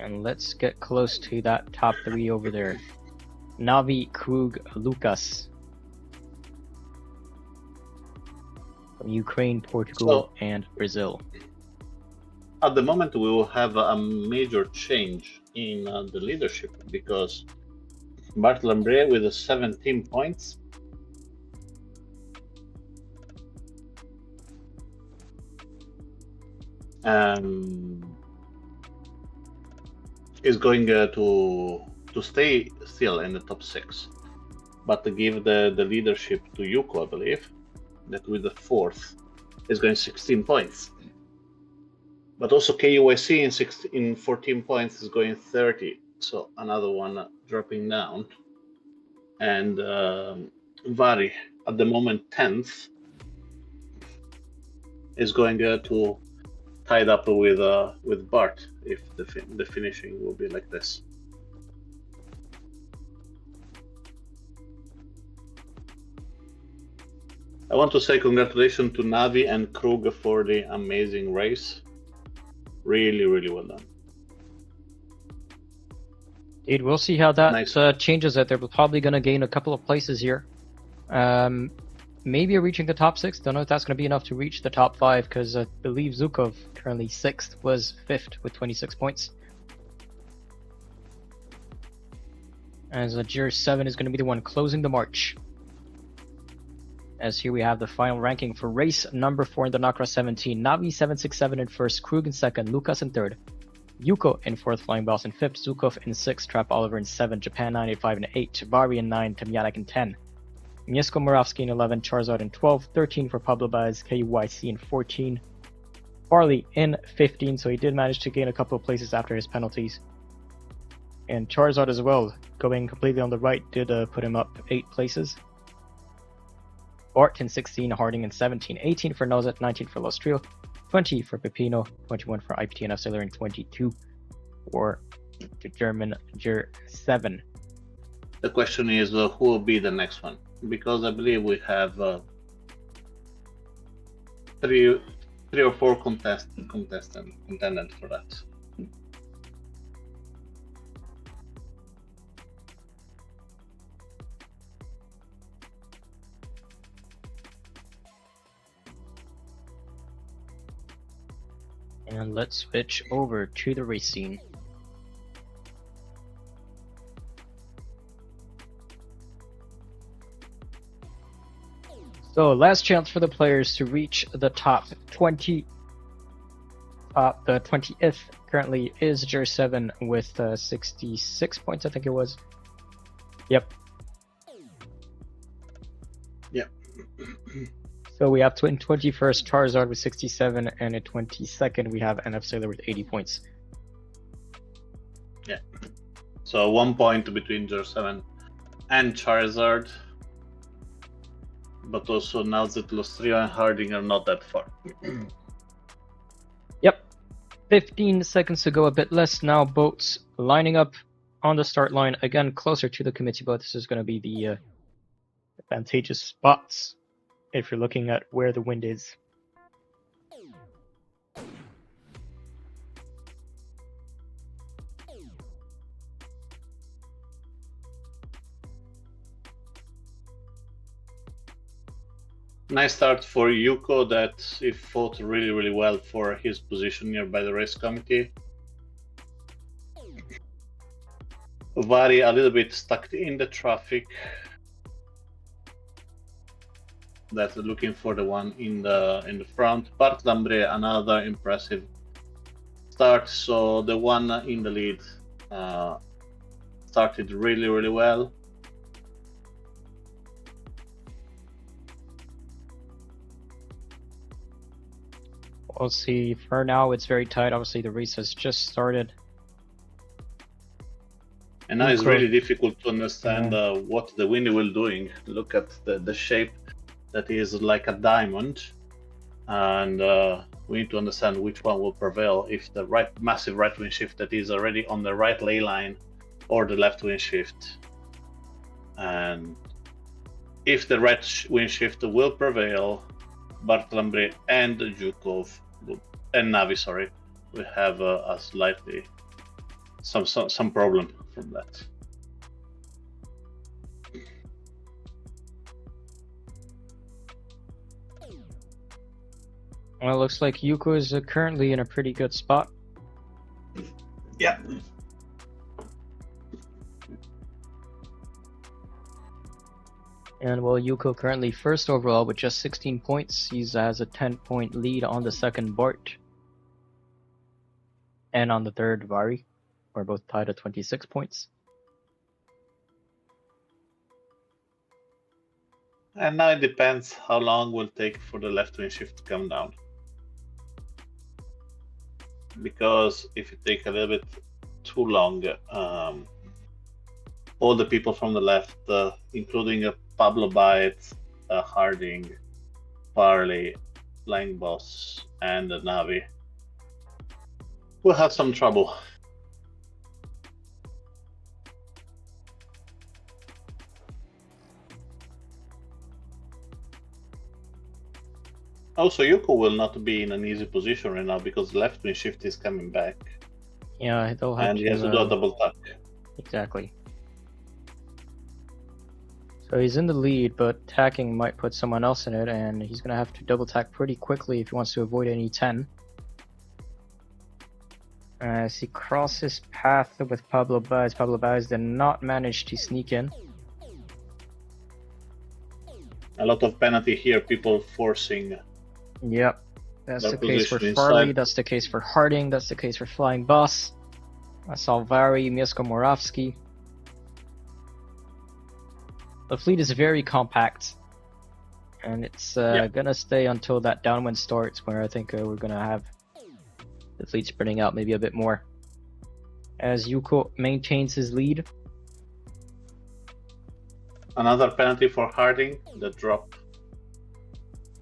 And let's get close to that top 3 over there. Navi, Krug, Lucas. From Ukraine, Portugal, and Brazil. At the moment, we will have a major change in the leadership because Bart Lambré with 17 points. Is going to stay still in the top 6, but to give the leadership to Yuko, I believe, that with the 4th is going 16 points. But also KUIC in 14 points is going 30, so another one dropping down. And Vari, at the moment 10th, is going to tied up with Bart if the finishing will be like this. I want to say congratulations to Navi and Krug for the amazing race. Really, really well done. Dude, we'll see how that Nice. changes it. They're probably going to gain a couple of places here. Maybe reaching the top 6. Don't know if that's going to be enough to reach the top 5 because I believe Zukov, currently 6th, was 5th with 26 points. As Jir 7 is going to be the one closing the march. As here we have the final ranking for race number 4 in the Nakra 17. Navi 767 in first, Krug in second, Lucas in third, Yuko in 4th, Flying Boss in 5th, Zukov in 6th, Trap Oliver in 7, Japan 985 in 8, Vari in 9, Tomyanek in 10. Mieszko Moravsky in 11, Charizard in 12, 13 for Pablo Baez, KUYC in 14, Farley in 15, so he did manage to gain a couple of places after his penalties. And Charizard as well, going completely on the right, did put him up 8 places. Bart in 16, Harding in 17, 18 for Nozet, 19 for Lostrio, 20 for Pepino, 21 for IPT and F-Sailor, and 22 for the German Jir 7. The question is who will be the next one? Because I believe we have three or four contendants for that. And let's switch over to the race scene. So last chance for the players to reach the top 20. The 20th currently is Jir 7 with 66 points, I think it was. Yep. Yep. So we have in 21st Charizard with 67, and in 22nd we have NF Sailor with 80 points. Yeah. So 1 point between Jir 7 and Charizard. But also now that Lostrio and Harding are not that far. Yep. 15 seconds to go, a bit less now. Boats lining up on the start line. Again, closer to the committee boat. This is going to be the advantageous spots if you're looking at where the wind is. Nice start for Yuko that he fought really, really well for his position nearby the race committee. Vari a little bit stuck in the traffic. That's looking for the one in the front. Bart Lambre, another impressive start. So the one in the lead started really well. We'll see. For now, it's very tight. Obviously, the race has just started. And now it's really difficult to understand what the Winnie will doing. Look at the shape that is like a diamond, and we need to understand which one will prevail, if the massive right wind shift that is already on the right ley line or the left wind shift. And if the right wind shift will prevail, Bart Lambre and Zhukov and Navi, we have a slightly some problem from that. Well, it looks like Yuko is currently in a pretty good spot. Yeah. And while Yuko currently first overall with just 16 points, he has a 10-point lead on the second Bart. And on the third Vari. We're both tied at 26 points. And now it depends how long it will take for the left wing shift to come down. Because if it takes a little bit too long, all the people from the left, including Pablo Baez, Harding, Farley, Flying Boss, and Navi, will have some trouble. Also, Yuko will not be in an easy position right now because the left wing shift is coming back. Yeah, they'll have and he has to do a double tap. Exactly. So he's in the lead, but tacking might put someone else in it, and he's going to have to double tack pretty quickly if he wants to avoid any 10. As he crosses path with Pablo Baez did not manage to sneak in. A lot of penalty here, people forcing. Yep, that's the case for Farley, that's the case for Harding, that's the case for Flying Boss. Salvari, Mieszko Morawski. The fleet is very compact, and it's gonna stay until that downwind starts, where I think we're gonna have the fleet spreading out maybe a bit more. As Yuko maintains his lead. Another penalty for Harding that dropped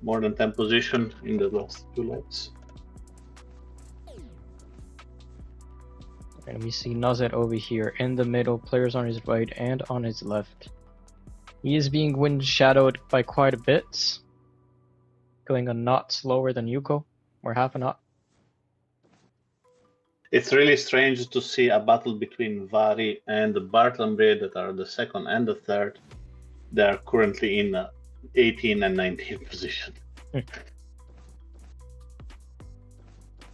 more than 10 position in the last two laps. And we see Nazet over here in the middle, players on his right and on his left. He is being wind shadowed by quite a bit, going a knot slower than Yuko, or half a knot. It's really strange to see a battle between Vari and Bart Lambre that are the second and the third. They are currently in 18 and 19 position.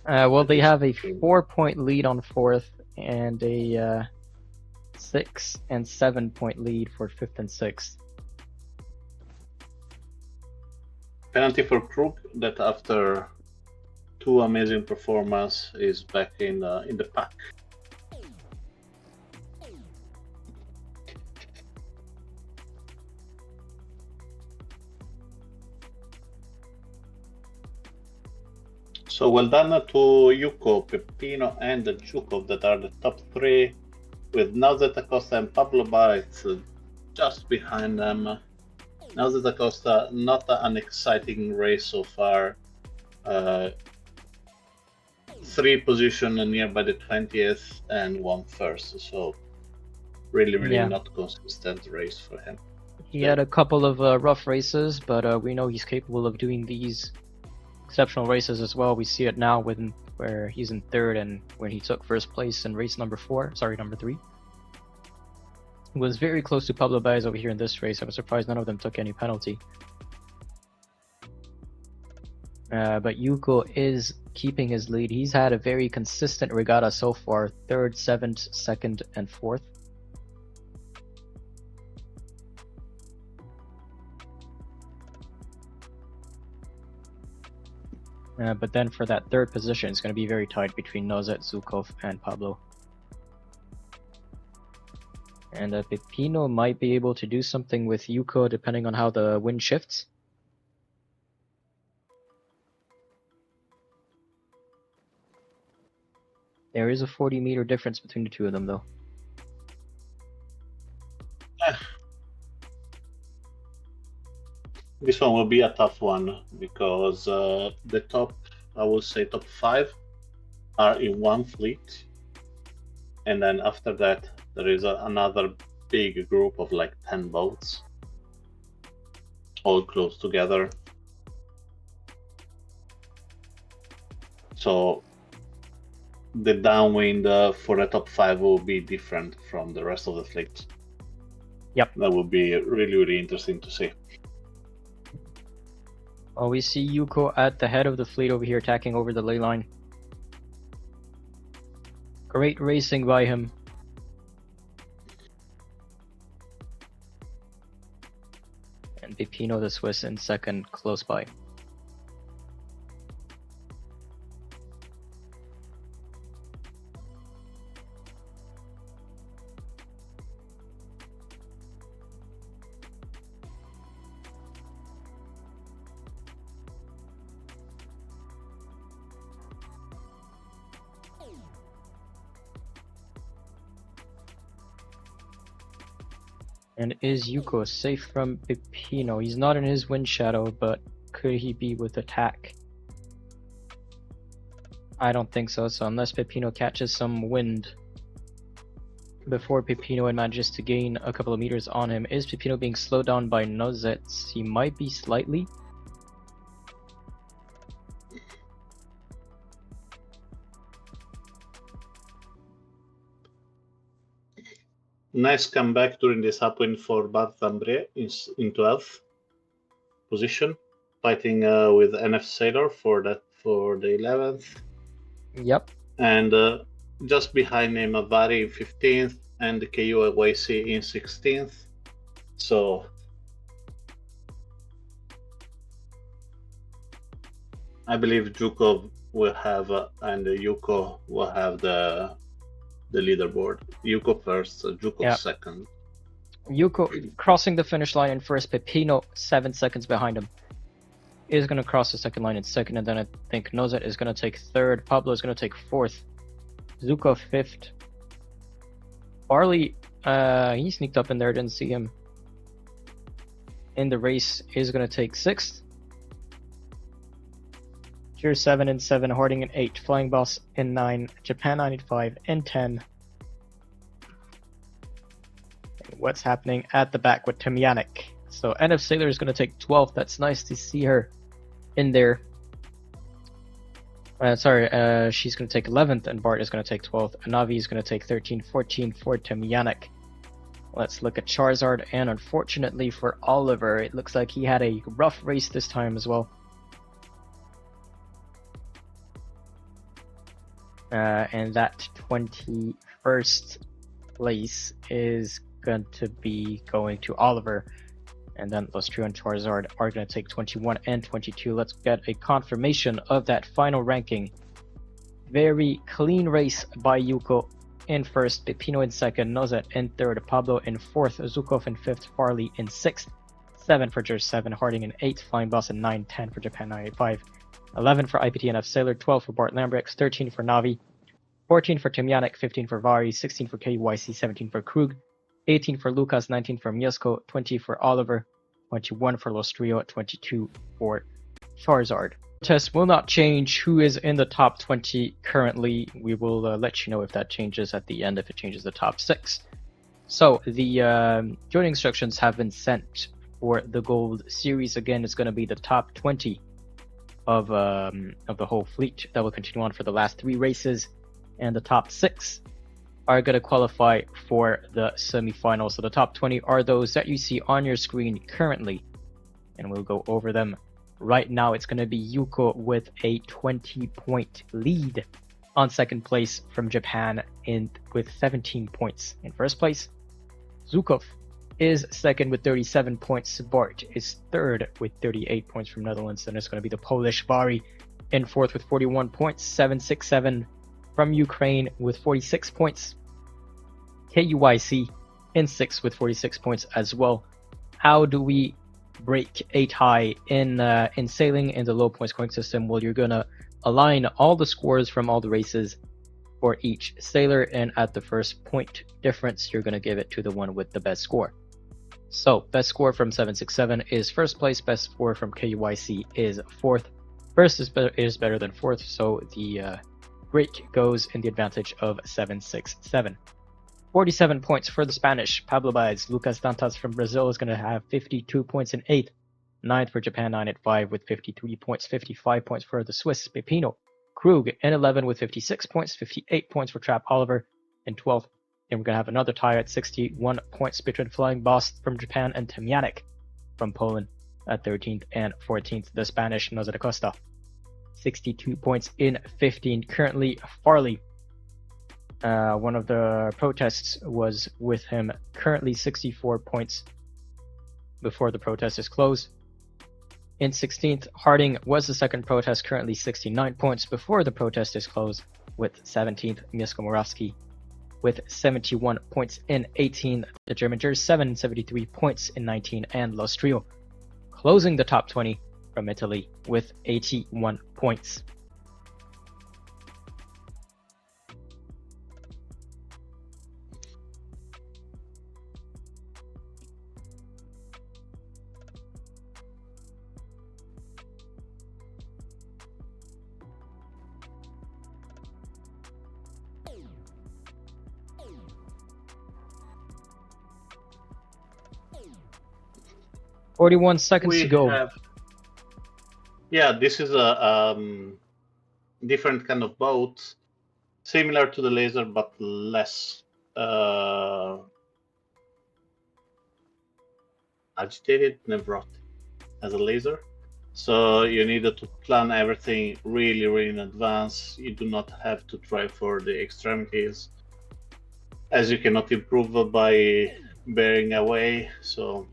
Well, they have a 4-point lead on fourth and a 6 and 7-point lead for fifth and sixth. Penalty for Krug that after two amazing performances is back in the pack. So well done to Yuko, Peppino, and Zhukov that are the top three, with Nazet Acosta and Pablo Baez just behind them. Nazet Acosta, not an exciting race so far. 3 position nearby the 20th and 1 first, so really not consistent race for him. He had a couple of rough races, but we know he's capable of doing these exceptional races as well. We see it now where he's in third and when he took first place in race number 3. He was very close to Pablo Baez over here in this race. I was surprised none of them took any penalty. But Yuko is keeping his lead. He's had a very consistent regatta so far, 3rd, 7th, 2nd, and 4th. But then for that third position, it's going to be very tight between Nozet, Zukov, and Pablo. And Pepino might be able to do something with Yuko depending on how the wind shifts. There is a 40-meter difference between the two of them, though. This one will be a tough one because the top, I will say top 5 are in one fleet. And then after that, there is another big group of like 10 boats, all close together. So the downwind for the top 5 will be different from the rest of the fleet. Yep. That will be really, really interesting to see. Well, we see Yuko at the head of the fleet over here attacking over the ley line. Great racing by him. And Pepino the Swiss in second, close by. And is Yuko safe from Pepino? He's not in his wind shadow, but could he be with attack? I don't think so, so unless Pepino catches some wind before Pepino manages to gain a couple of meters on him. Is Pepino being slowed down by Nozets? He might be slightly. Nice comeback during this upwind for Bad Tambre in 12th position, fighting with NF Sailor for the 11th. Yep. And just behind him, Avari in 15th and the KU YC in 16th. So I believe Zukov will have and Yuko will have the leaderboard. Yuko first, Zukov second. Yuko crossing the finish line in first, Pepino 7 seconds behind him. Is going to cross the second line in second, and then I think Nozet is going to take third, Pablo is going to take fourth, Zukov fifth. Barley, he sneaked up in there, didn't see him in the race, is going to take sixth. Tier 7 in 7, Harding in 8, Flying Boss in 9, Japan 95 in 10. And what's happening at the back with Tomyanik? So NF Sailor is going to take 12th. That's nice to see her in there. She's going to take 11th, and Bart is going to take 12th. Anavi is going to take 13, 14 for Tomyanik. Let's look at Charizard, and unfortunately for Oliver, it looks like he had a rough race this time as well. And that 21st place is going to be going to Oliver. And then Lustrio and Charizard are going to take 21 and 22. Let's get a confirmation of that final ranking. Very clean race by Yuko in first, Pepino in second, Nozet in third, Pablo in fourth, Zukov in fifth, Farley in sixth, 7 for Jer 7, Harding in 8, Flying Boss in 9, 10 for Japan 95, 11 for IPTNF Sailor, 12 for Bart Lambrex, 13 for Navi, 14 for Tomyanik, 15 for Vari, 16 for KYC, 17 for Krug, 18 for Lucas, 19 for Mieszko, 20 for Oliver, 21 for Lostrio, 22 for Charizard. Test will not change who is in the top 20 currently. We will let you know if that changes at the end, if it changes the top 6. So the joining instructions have been sent for the Gold Series. Again, it's going to be the top 20 of the whole fleet that will continue on for the last 3 races, and the top 6 are going to qualify for the semifinals. So the top 20 are those that you see on your screen currently, and we'll go over them right now. It's going to be Yuko with a 20-point lead on second place from Japan with 17 points. In first place, Zukov is second with 37 points. Bart is third with 38 points from Netherlands. Then it's going to be the Polish Vari in fourth with 41 points. 767 from Ukraine with 46 points. KUYC in sixth with 46 points as well. How do we break a tie in sailing in the low point scoring system? Well, you're gonna align all the scores from all the races for each sailor, and at the first point difference, you're gonna give it to the one with the best score. So best score from 767 is first place. Best score from KUYC is fourth. First is better than fourth, so the break goes in the advantage of 767. 47 points for the Spanish. Pablo Baez. Lucas Dantas from Brazil is going to have 52 points in 8th. 9th for Japan, 9 at 5 with 53 points. 55 points for the Swiss. Pepino Krug in 11 with 56 points. 58 points for Trap Oliver in 12th. And we're going to have another tie at 61 points between Flying Boss from Japan and Temianek from Poland at 13th and 14th. The Spanish Noza da Costa. 62 points in 15. Currently, Farley. One of the protests was with him. Currently 64 points before the protest is closed. In 16th, Harding was the second protest, currently 69 points before the protest is closed, with 17th, Mieszko Morawski with 71 points in 18. The German Jers 73 points in 19, and Los Trio closing the top 20 from Italy with 81 points. "41 seconds to go." This is a different kind of boat, similar to the laser but less agitated, neurotic as a laser. So you need to plan everything really in advance. You do not have to try for the extremities, as you cannot improve by bearing away. So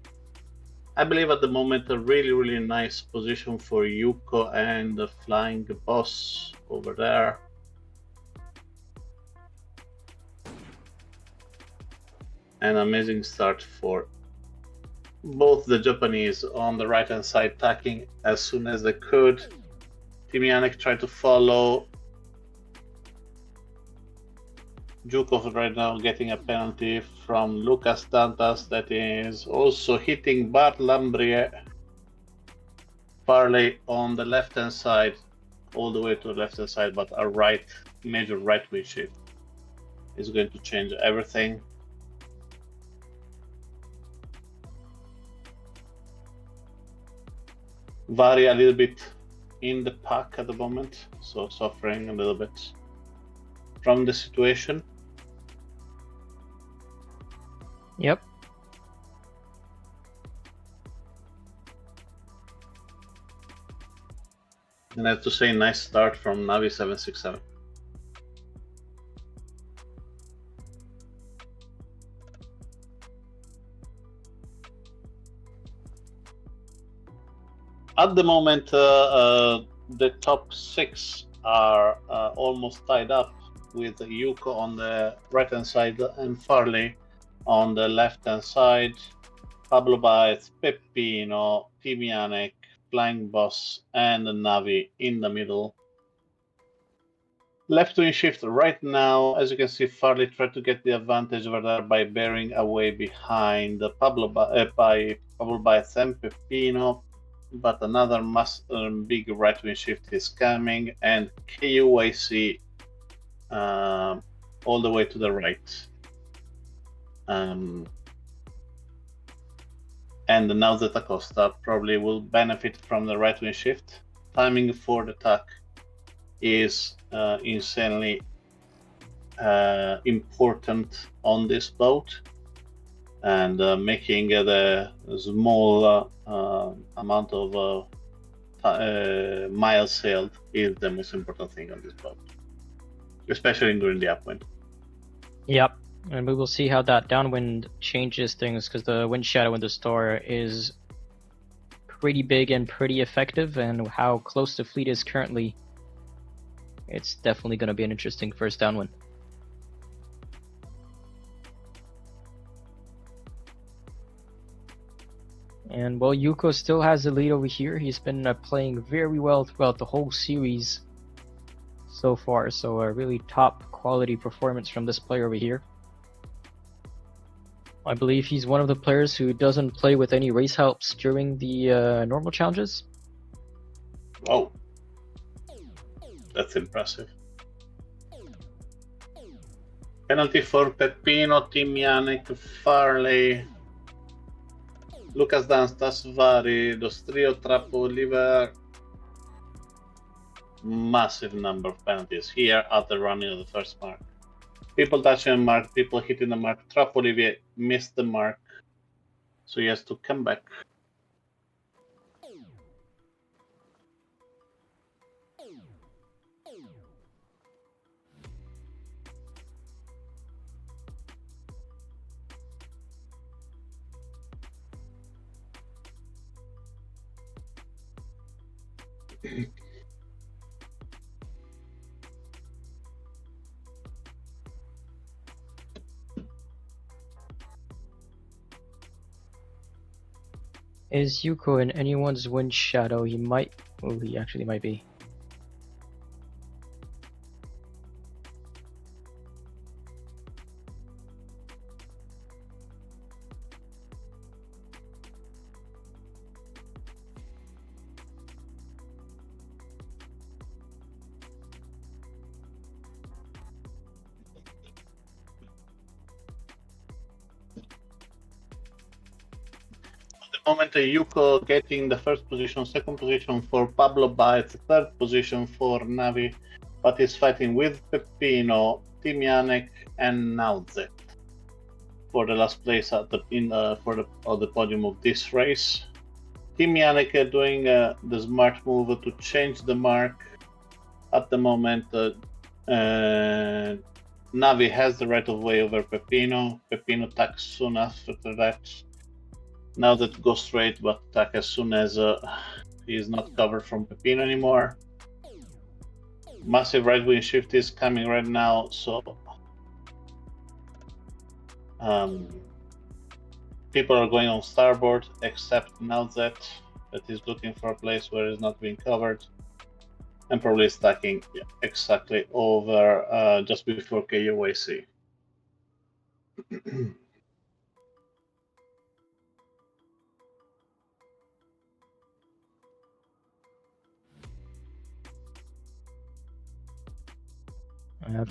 I believe at the moment a really nice position for Yuko and the Flying Boss over there. An amazing start for both the Japanese on the right hand side, tacking as soon as they could. Timianek tried to follow. Zhukov right now getting a penalty from Lucas Dantas that is also hitting Bart Lambrier. Farley on the left hand side, all the way to the left hand side, but a major right wing shift is going to change everything. Vari a little bit in the pack at the moment, so suffering a little bit from the situation. Yep. And I have to say, nice start from Navi 767. At the moment, the top 6 are almost tied up, with Yuko on the right hand side and Farley on the left hand side. Pablo Baez, Pepino, Timianek, Flying Boss, and the Navi in the middle. Left wing shift right now, as you can see, Farley tried to get the advantage over there by bearing away behind Pablo Baez and Pepino. But another big right wing shift is coming, and KUYC all the way to the right. And now that Acosta probably will benefit from the right wing shift. Timing for the attack is insanely important on this boat, and making the small amount of miles sailed is the most important thing on this boat, especially during the upwind. Yep, and we will see how that downwind changes things, because the wind shadow in the store is pretty big and pretty effective, and how close the fleet is currently it's definitely going to be an interesting first down win. And well, Yuko still has the lead over here. He's been playing very well throughout the whole series so far. So a really top quality performance from this player over here. I believe he's one of the players who doesn't play with any race helps during the normal challenges. Oh, that's impressive. Penalty for Peppino, Timianic, Farley, Lucas Danstas, Vari, Dostrio, Trappo, Oliver. Massive number of penalties here at the running of the first mark. People touching the mark, people hitting the mark. Trappo, Olivier missed the mark, so he has to come back. Is Yuko in anyone's wind shadow? He might. Oh, he actually might be. Moment Yuko getting the first position, second position for Pablo Baez, third position for Navi, but he's fighting with Peppino, Timianek, and Naudze for the last place at the the podium of this race. Timianek doing the smart move to change the mark. At the moment, Navi has the right of way over Peppino. Peppino attacks soon after that. Now that goes straight, but attack as soon as he is not covered from Peppino anymore. Massive right wing shift is coming right now, so people are going on starboard, except now that he's looking for a place where he's not being covered, and probably stacking exactly over just before KUAC.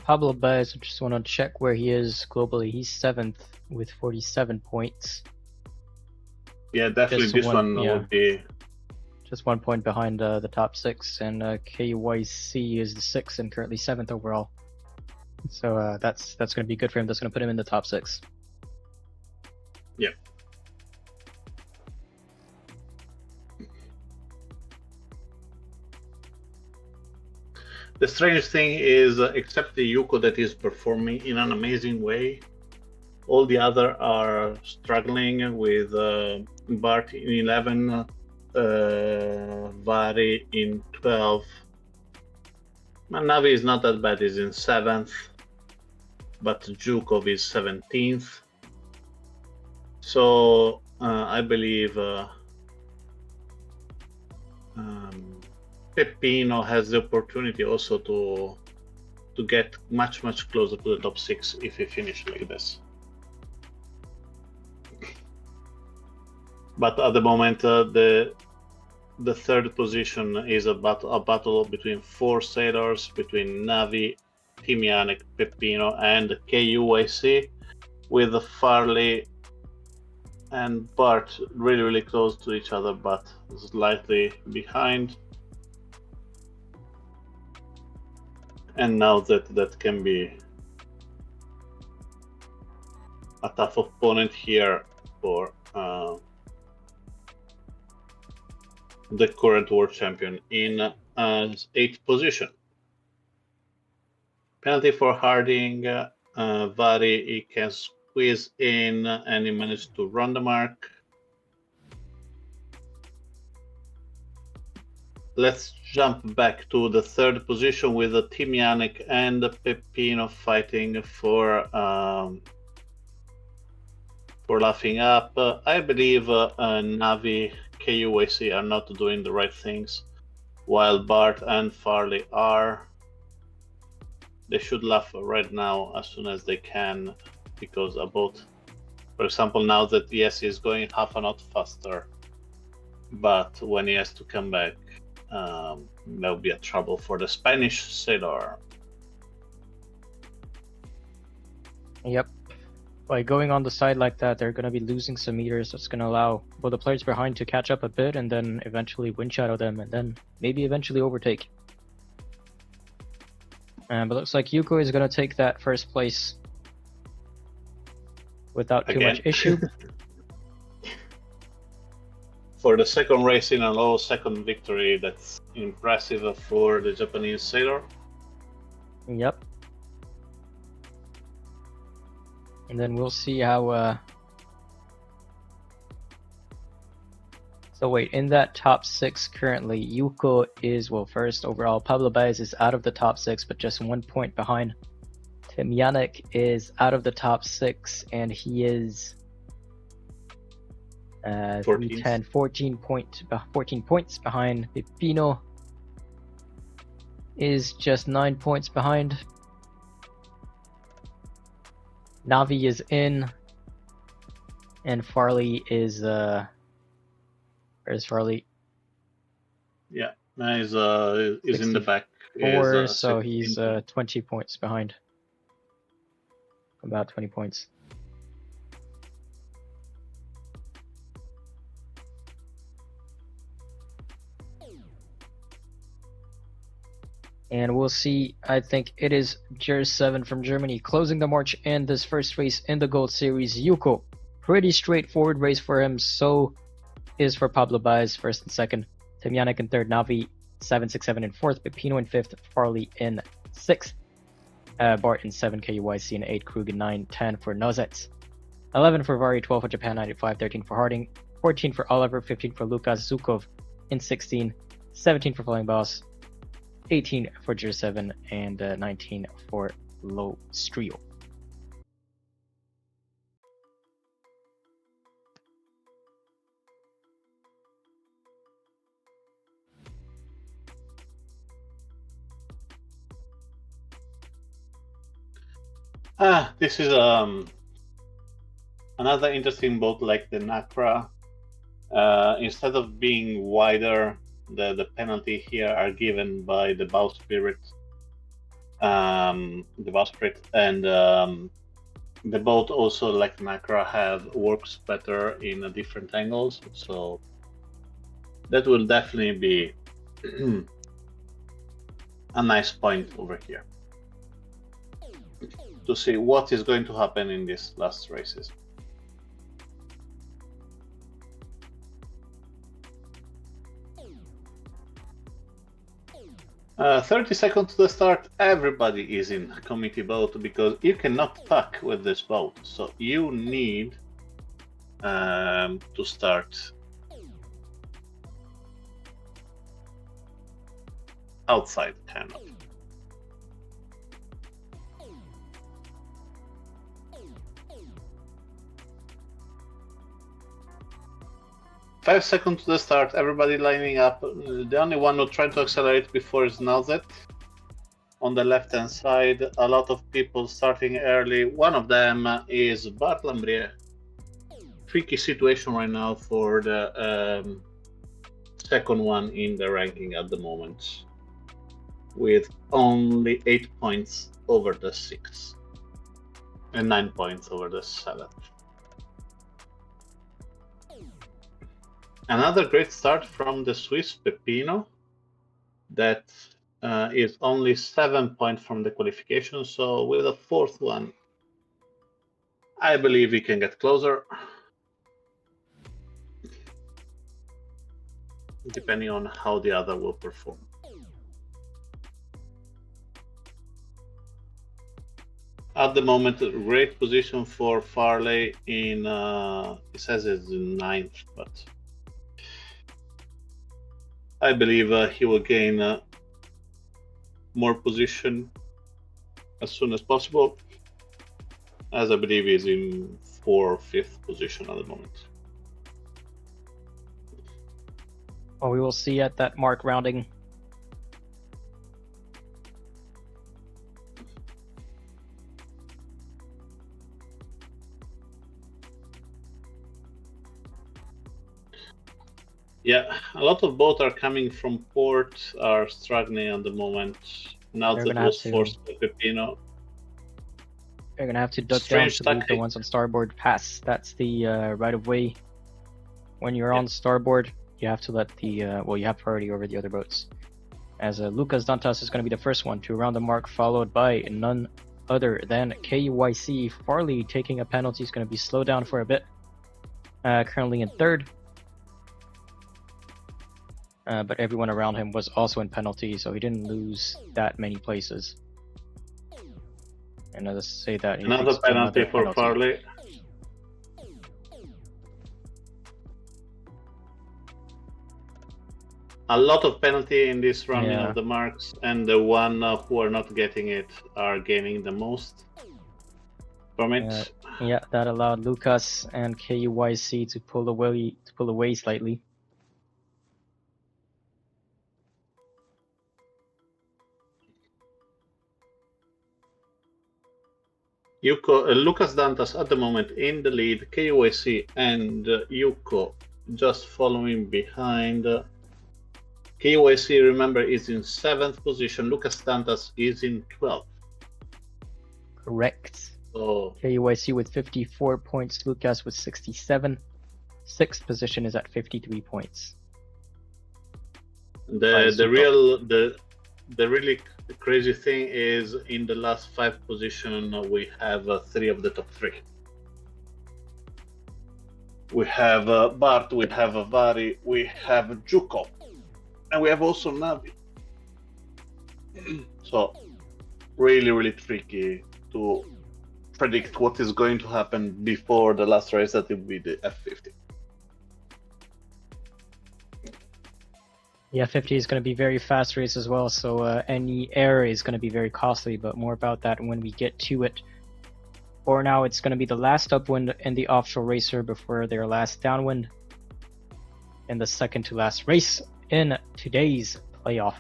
Pablo Baez, I just want to check where he is globally. He's 7th with 47 points. Yeah, definitely Just this one- one yeah. would be. Just 1 point behind the top 6, and KYC is the 6th and currently 7th overall. So that's going to be good for him. That's going to put him in the top 6. Yeah. The strange thing is, except the Yuko that is performing in an amazing way, all the other are struggling with Bart in 11, Vari in 12. Navi is not that bad, he's in 7th, but Zhukov is 17th. So I believe Peppino has the opportunity also to get much closer to the top 6 if he finishes like this. But at the moment, the third position is a battle between 4 sailors, between Navi, Timianek, Peppino, and KUAC, with Farley and Bart really close to each other, but slightly behind. And now that can be a tough opponent here for the current world champion in 8th position. Penalty for Harding. Vari, he can squeeze in and he managed to run the mark. Let's jump back to the third position with Team Yannick and Peppino fighting for laughing up. I believe Navi, KUAC are not doing the right things, while Bart and Farley are. They should laugh right now as soon as they can, because about, for example, now that yes, he's going half a knot faster, but when he has to come back, there'll be a trouble for the Spanish sailor. Yep. By going on the side like that, they're going to be losing some meters. That's going to allow both the players behind to catch up a bit and then eventually wind shadow them and then maybe eventually overtake. But looks like Yuko is going to take that first place without too much issue. For the second race in a row, second victory, that's impressive for the Japanese sailor. Yep. And then we'll see how... So wait, in that top 6 currently, Yuko is, well, first overall. Pablo Baez is out of the top 6, but just 1 point behind. Tim Yannick is out of the top 6, and he is 14 points behind. Peppino is just 9 points behind. Navi is in, and Farley is where's Farley? Yeah, he's in the back. 4, so he's 20 points behind. About 20 points. And we'll see, I think it is Jer7 from Germany closing the march in this first race in the Gold Series. Yuko, pretty straightforward race for him. So is for Pablo Baez, first and second. Tim Yannick in third. Navi 7, 6, 7 in fourth. Peppino in fifth. Farley in sixth. Bart in 7, KUYC in 8. Krug in 9, 10 for Nozets. 11 for Vari, 12 for Japan 95, 13 for Harding, 14 for Oliver, 15 for Lukas Zukov in 16, 17 for Flying Boss, 18 for Jer7, and 19 for Low Strio. This is another interesting boat like the Nacra. Instead of being wider, the penalty here are given by the bowsprit, and the boat also, like Nacra, works better in different angles, so that will definitely be a nice point over here to see what is going to happen in these last races. 30 seconds to the start. Everybody is in committee boat because you cannot pack with this boat, so you need to start outside, kind of. Five seconds to the start, everybody lining up. The only one who tried to accelerate before is Nalzet. On the left hand side, a lot of people starting early. One of them is Bart Lambrier. Tricky situation right now for the second one in the ranking at the moment, with only 8 points over the 6 and 9 points over the 7. Another great start from the Swiss Peppino, that is only 7 points from the qualification. So with a fourth one, I believe we can get closer, depending on how the other will perform. At the moment, a great position for Farley in, it says it's in 9th, but I believe he will gain more position as soon as possible, as I believe he's in 4th or 5th position at the moment. Well, we will see at that mark rounding. Yeah, a lot of boats are coming from port, are struggling at the moment. Now They're that gonna have was to- forced by Pepino. They're gonna have to duck Strange down to leave the tactic. ones on starboard pass. That's the right of way. When you're Yeah. on starboard, you have to let the well, you have priority over the other boats. As Lucas Dantas is going to be the first one to round the mark, followed by none other than KYC. Farley taking a penalty is going to be slowed down for a bit. Currently in third. But everyone around him was also in penalty, so he didn't lose that many places. And let's say that he Another takes penalty another for penalty. Farley. A lot of penalty in this rounding Yeah. of the marks, and the one who are not getting it are gaining the most from it. Yeah, that allowed Lucas and KYC to pull away slightly. Lucas Dantas at the moment in the lead, KYC and Yuko just following behind. KYC, remember, is in 7th position. Lucas Dantas is in 12th. Correct. So KYC with 54 points, Lucas with 67. 6th position is at 53 points. the really crazy thing is in the last 5 position we have 3 of the top 3. We have Bart, we have Vari, we have Juko, and we have also Navi. So really tricky to predict what is going to happen before the last race, that will be the F50. The F50 is going to be very fast race as well, so any error is going to be very costly, but more about that when we get to it. For now, it's going to be the last upwind in the offshore racer before their last downwind in the second to last race in today's playoff.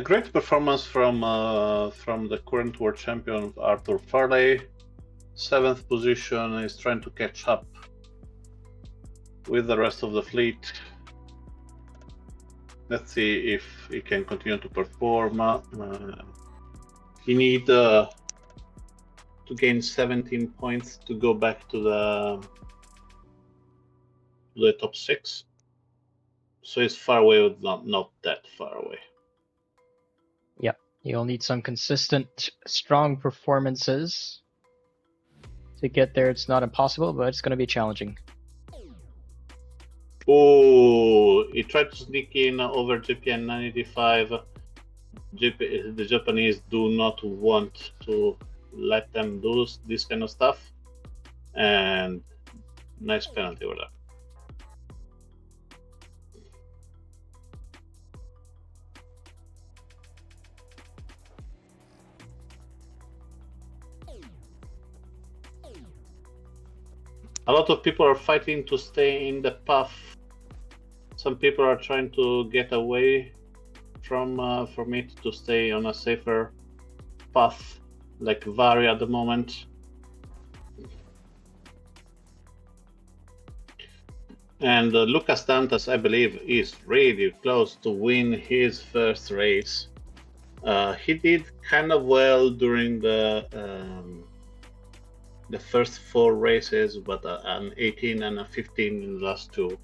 Great performance from the current world champion Arthur Farley. 7th position, is trying to catch up with the rest of the fleet. Let's see if he can continue to perform. He need to gain 17 points to go back to the top 6. So it's far away, not that far away. Yep, you'll need some consistent, strong performances to get there. It's not impossible, but it's going to be challenging. Oh, he tried to sneak in over GPN 985. The Japanese do not want to let them do this kind of stuff, and nice penalty over that. A lot of people are fighting to stay in the path. Some people are trying to get away from it to stay on a safer path, like Vari at the moment. And Lucas Dantas, I believe, is really close to win his first race. He did kind of well during the first 4 races, but an 18 and a 15 in the last 2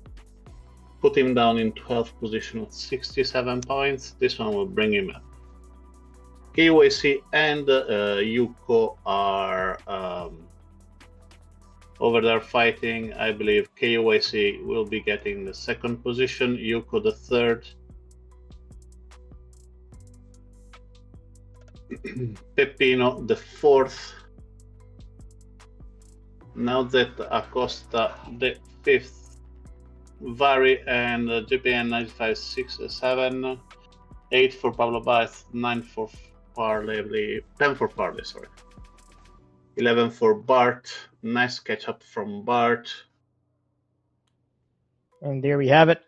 put him down in 12th position with 67 points. This one will bring him up. KYC and Yuko are over there fighting. I believe KYC will be getting the 2nd position, Yuko the 3rd. Peppino the fourth. Now that Acosta the fifth. Vari and JPN 95, 6, 7, 8 for Pablo Baez, 9 for Parley, 10 for Parley, sorry. 11 for Bart. Nice catch up from Bart. And there we have it.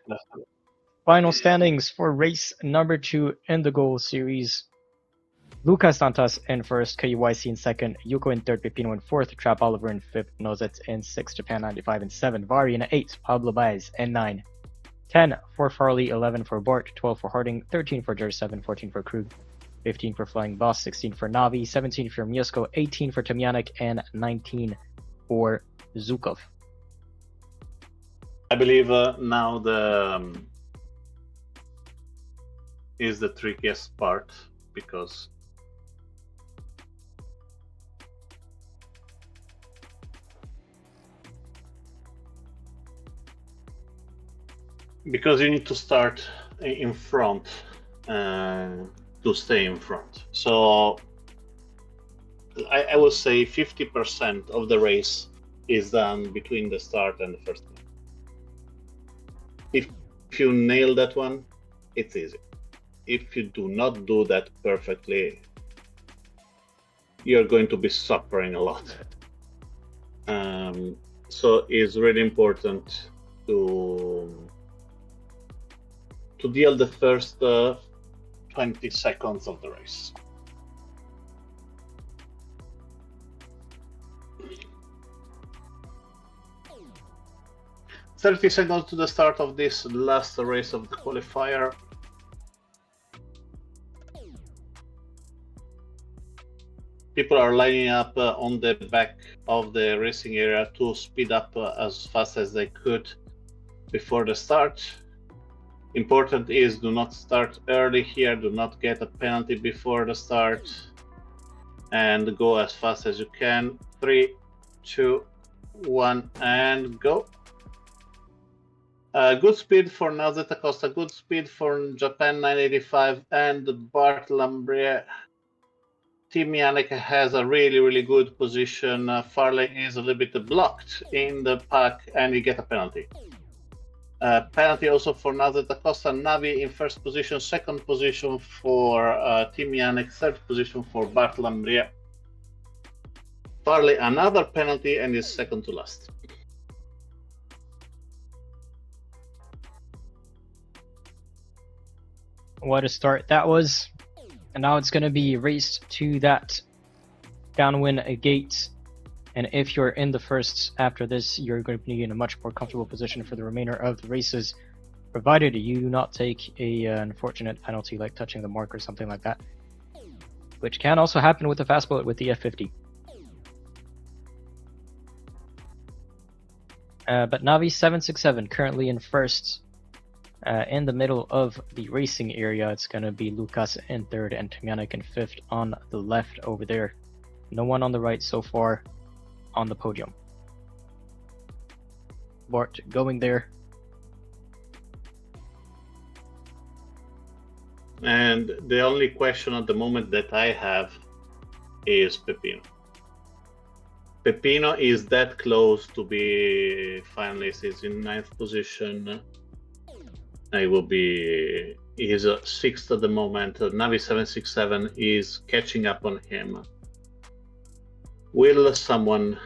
Final standings for race number 2 in the Goal Series. Lucas Santos in first, KYC in second, Yuko in third, Pepino in fourth, Trap Oliver in fifth, Nozet in sixth, Japan 95 in seventh, Vari in eighth, Pablo Baez in 9, 10 for Farley, 11 for Bart, 12 for Harding, 13 for Jer 7, 14 for Krug, 15 for Flying Boss, 16 for Navi, 17 for Mieszko, 18 for Tomjanek, and 19 for Zukov. I believe now the is the trickiest part, because you need to start in front to stay in front. So I would say 50% of the race is done between the start and the first lap. If you nail that one, it's easy. If you do not do that perfectly, you're going to be suffering a lot. So it's really important to deal the first 20 seconds of the race. "30 seconds to the start of this last race of the qualifier. People are lining up on the back of the racing area to speed up as fast as they could before the start. Important is, do not start early here, do not get a penalty before the start, and go as fast as you can. 3, 2, 1, and go. Good speed for Nazet Acosta, good speed for Japan 985 and Bart Lambrier. Team Yannick has a really good position. Farley is a little bit blocked in the pack, and he get a penalty. Penalty also for Nazet Acosta. Navi in first position, second position for Team Yannick, third position for Bart Lambrier. Farley another penalty and is second to last. What a start that was. And now it's going to be raced to that downwind gate. And if you're in the first after this, you're going to be in a much more comfortable position for the remainder of the races, provided you do not take a unfortunate penalty like touching the mark or something like that, which can also happen with the fast bullet with the F50. But Navi 767 currently in first. In the middle of the racing area, it's going to be Lucas in third and Tomjanek in fifth on the left over there. No one on the right so far on the podium. Bart going there. And the only question at the moment that I have is Pepino. Pepino is that close to be finalist. He's in 9th position. He's sixth at the moment. Navi 767 is catching up on him. Will someone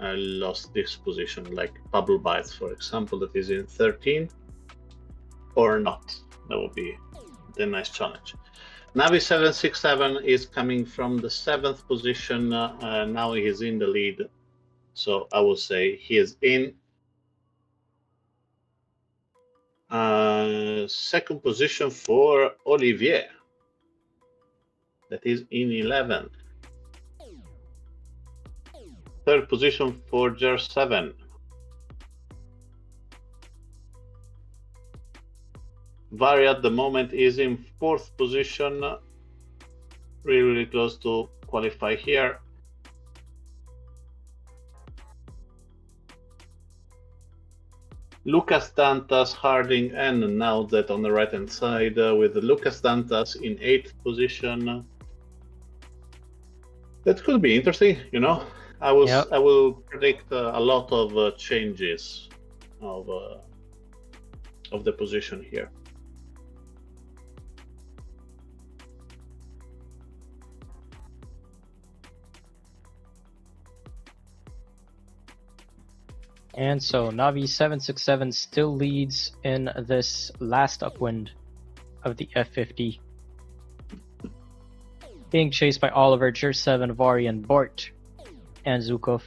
lost this position, like Pablo Baez, for example, that is in 13, or not? That would be the nice challenge. Navi 767 is coming from the 7th position. Now he is in the lead. So I will say he is in. Second position for Olivier, that is in 11th. Third position for Jer 7. Vari at the moment is in 4th position, really close to qualify here. Lucas Dantas, Harding, and now that on the right hand side with Lucas Dantas in 8th position, That could be interesting, you know. I Yep. will predict a lot of changes of the position here. And so Navi 767 still leads in this last upwind of the F50. Being chased by Oliver, Jer7, Vari, Bort, and Zukov.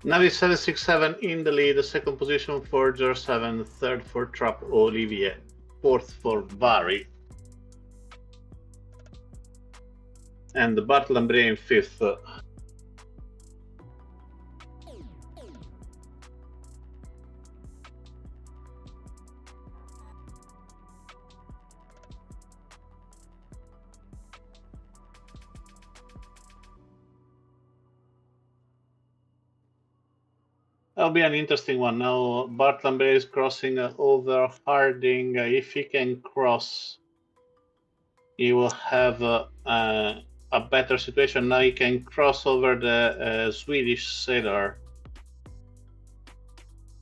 Navi 767 in the lead, second position for Jer7, third for Trap Olivier, fourth for Vari, and Bartlambre in fifth. That'll be an interesting one. Now Bartlambre is crossing over Harding. If he can cross, he will have a better situation. Now he can cross over the Swedish sailor.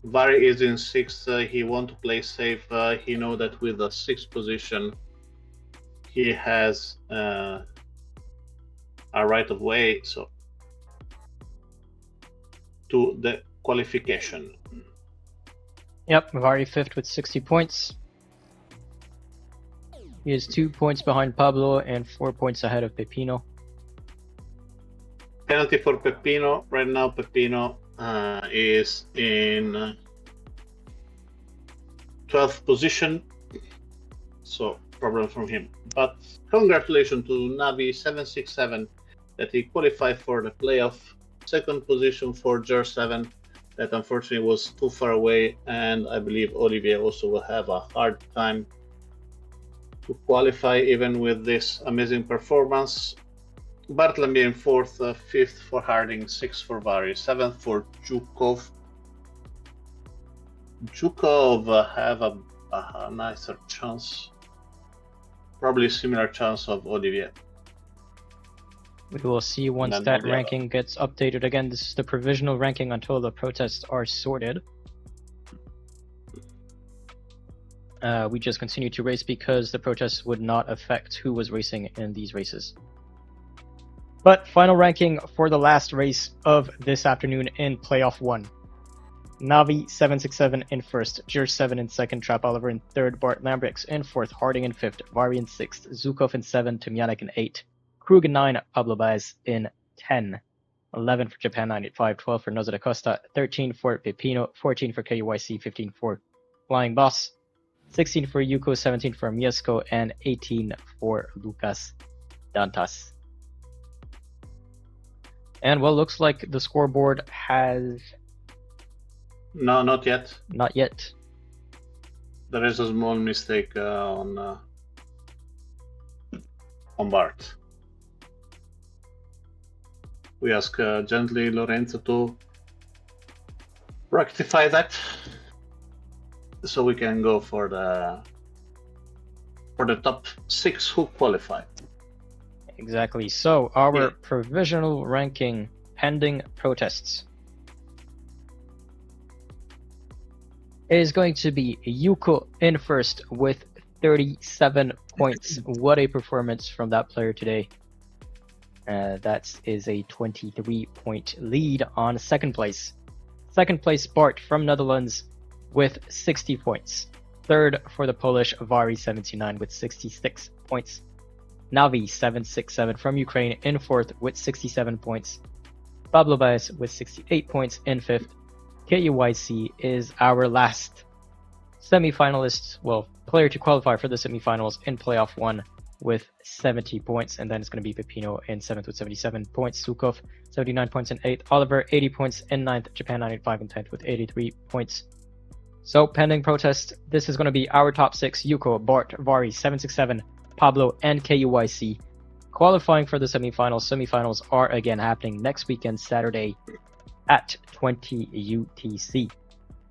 Vari is in sixth. He want to play safe. He know that with the sixth position, he has a right of way. So to the qualification. Yep, Vari 5th with 60 points. He is 2 points behind Pablo and 4 points ahead of Pepino. Penalty for Pepino. Right now, Pepino is in 12th position. So, problem from him. But congratulations to Navi 767 that he qualified for the playoff. Second position for Jer7 that unfortunately was too far away, and I believe Olivier also will have a hard time to qualify even with this amazing performance. Bartlambi in fourth, fifth for Harding, sixth for Vari, seventh for Zhukov. Zhukov have a nicer chance, probably similar chance of Olivier. We will see once that ranking gets updated again. This is the provisional ranking until the protests are sorted. We just continue to race because the protests would not affect who was racing in these races. But final ranking for the last race of this afternoon in Playoff 1. Navi 767 in first, Jer7 in second, Trap Oliver in third, Bart Lambrix in fourth, Harding in fifth, Vari in sixth, Zukov in seven, Tomjanek in eight, Krug in 9, Pablo Baez in 10, 11 for Japan 985, 12 for Noza da Costa, 13 for Pepino, 14 for KYC, 15 for Flying Boss, 16 for Yuko, 17 for Miesco, and 18 for Lucas Dantas. And well, looks like the scoreboard has... No, not yet. Not yet. There is a small mistake on Bart. We ask gently Lorenzo to rectify that, so we can go for the top 6 who qualify. Exactly. So our provisional ranking pending protests is going to be Yuko in first with 37 points. What a performance from that player today. That is a 23-point lead on second place. Second place, Bart from Netherlands with 60 points. Third for the Polish, Vari 79 with 66 points. Navi 767 from Ukraine in fourth with 67 points. Pablo Baez with 68 points in fifth. KUYC is our last semi-finalist, well, player to qualify for the semi-finals in Playoff 1 with 70 points, and then it's going to be Pepino in 7th with 77 points, Sukov 79 points in 8th, Oliver 80 points in 9th, Japan 985 in 10th with 83 points. So, pending protest, this is going to be our top 6, Yuko, Bart, Vari, 767, Pablo, and KUYC. Qualifying for the semifinals. Semifinals are again happening next weekend, Saturday, at 20 UTC.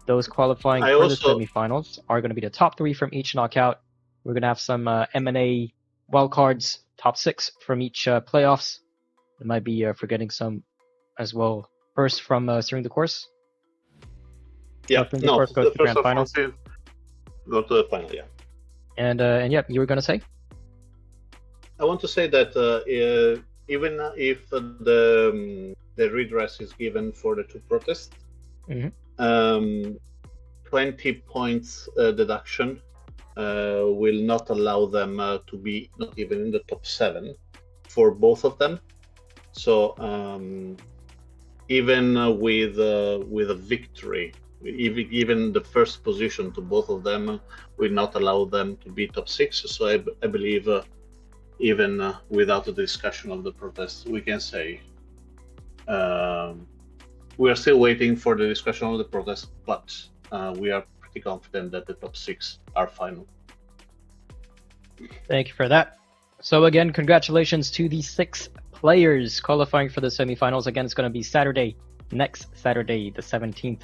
Those qualifying I for also- the semifinals are going to be the top 3 from each knockout. We're going to have some M&A wildcards, top 6 from each playoffs. I might be forgetting some as well. First from steering the course. Yeah, Steering the no, course goes the to grand first finals. go to the final, yeah. And yeah, you were going to say? I want to say that even if the redress is given for the 2 protests, Mhm. 20 points deduction will not allow them to be not even in the top 7 for both of them. So even with a victory, even the first position to both of them will not allow them to be top 6. So I believe even without the discussion of the protest, we can say we are still waiting for the discussion of the protest, but we are pretty confident that the top 6 are final. Thank you for that. So again, congratulations to the 6 players qualifying for the semifinals. Again, it's going to be next Saturday, the 17th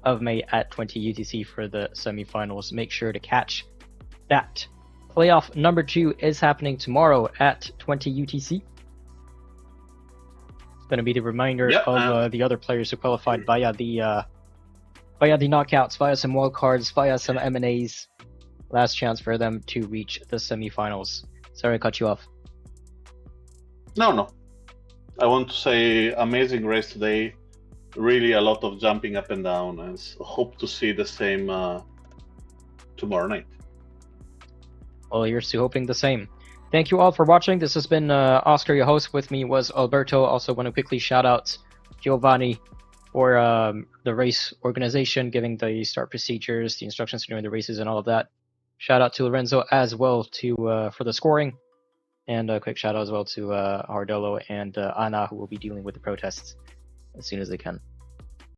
of May at 20 UTC for the semifinals. Make sure to catch that. Playoff number 2 is happening tomorrow at 20 UTC. It's going to be the reminder of the other players who qualified via the knockouts, via some wildcards, via some M&As. Last chance for them to reach the semifinals. Sorry I cut you off. No. I want to say amazing race today. Really a lot of jumping up and down, and hope to see the same tomorrow night. Well, you're still hoping the same. Thank you all for watching. This has been Oscar, your host. With me was Alberto. Also want to quickly shout out Giovanni for the race organization, giving the start procedures, the instructions during the races, and all of that. Shout out to Lorenzo as well for the scoring, and a quick shout out as well to Hardello and Anna, who will be dealing with the protests as soon as they can.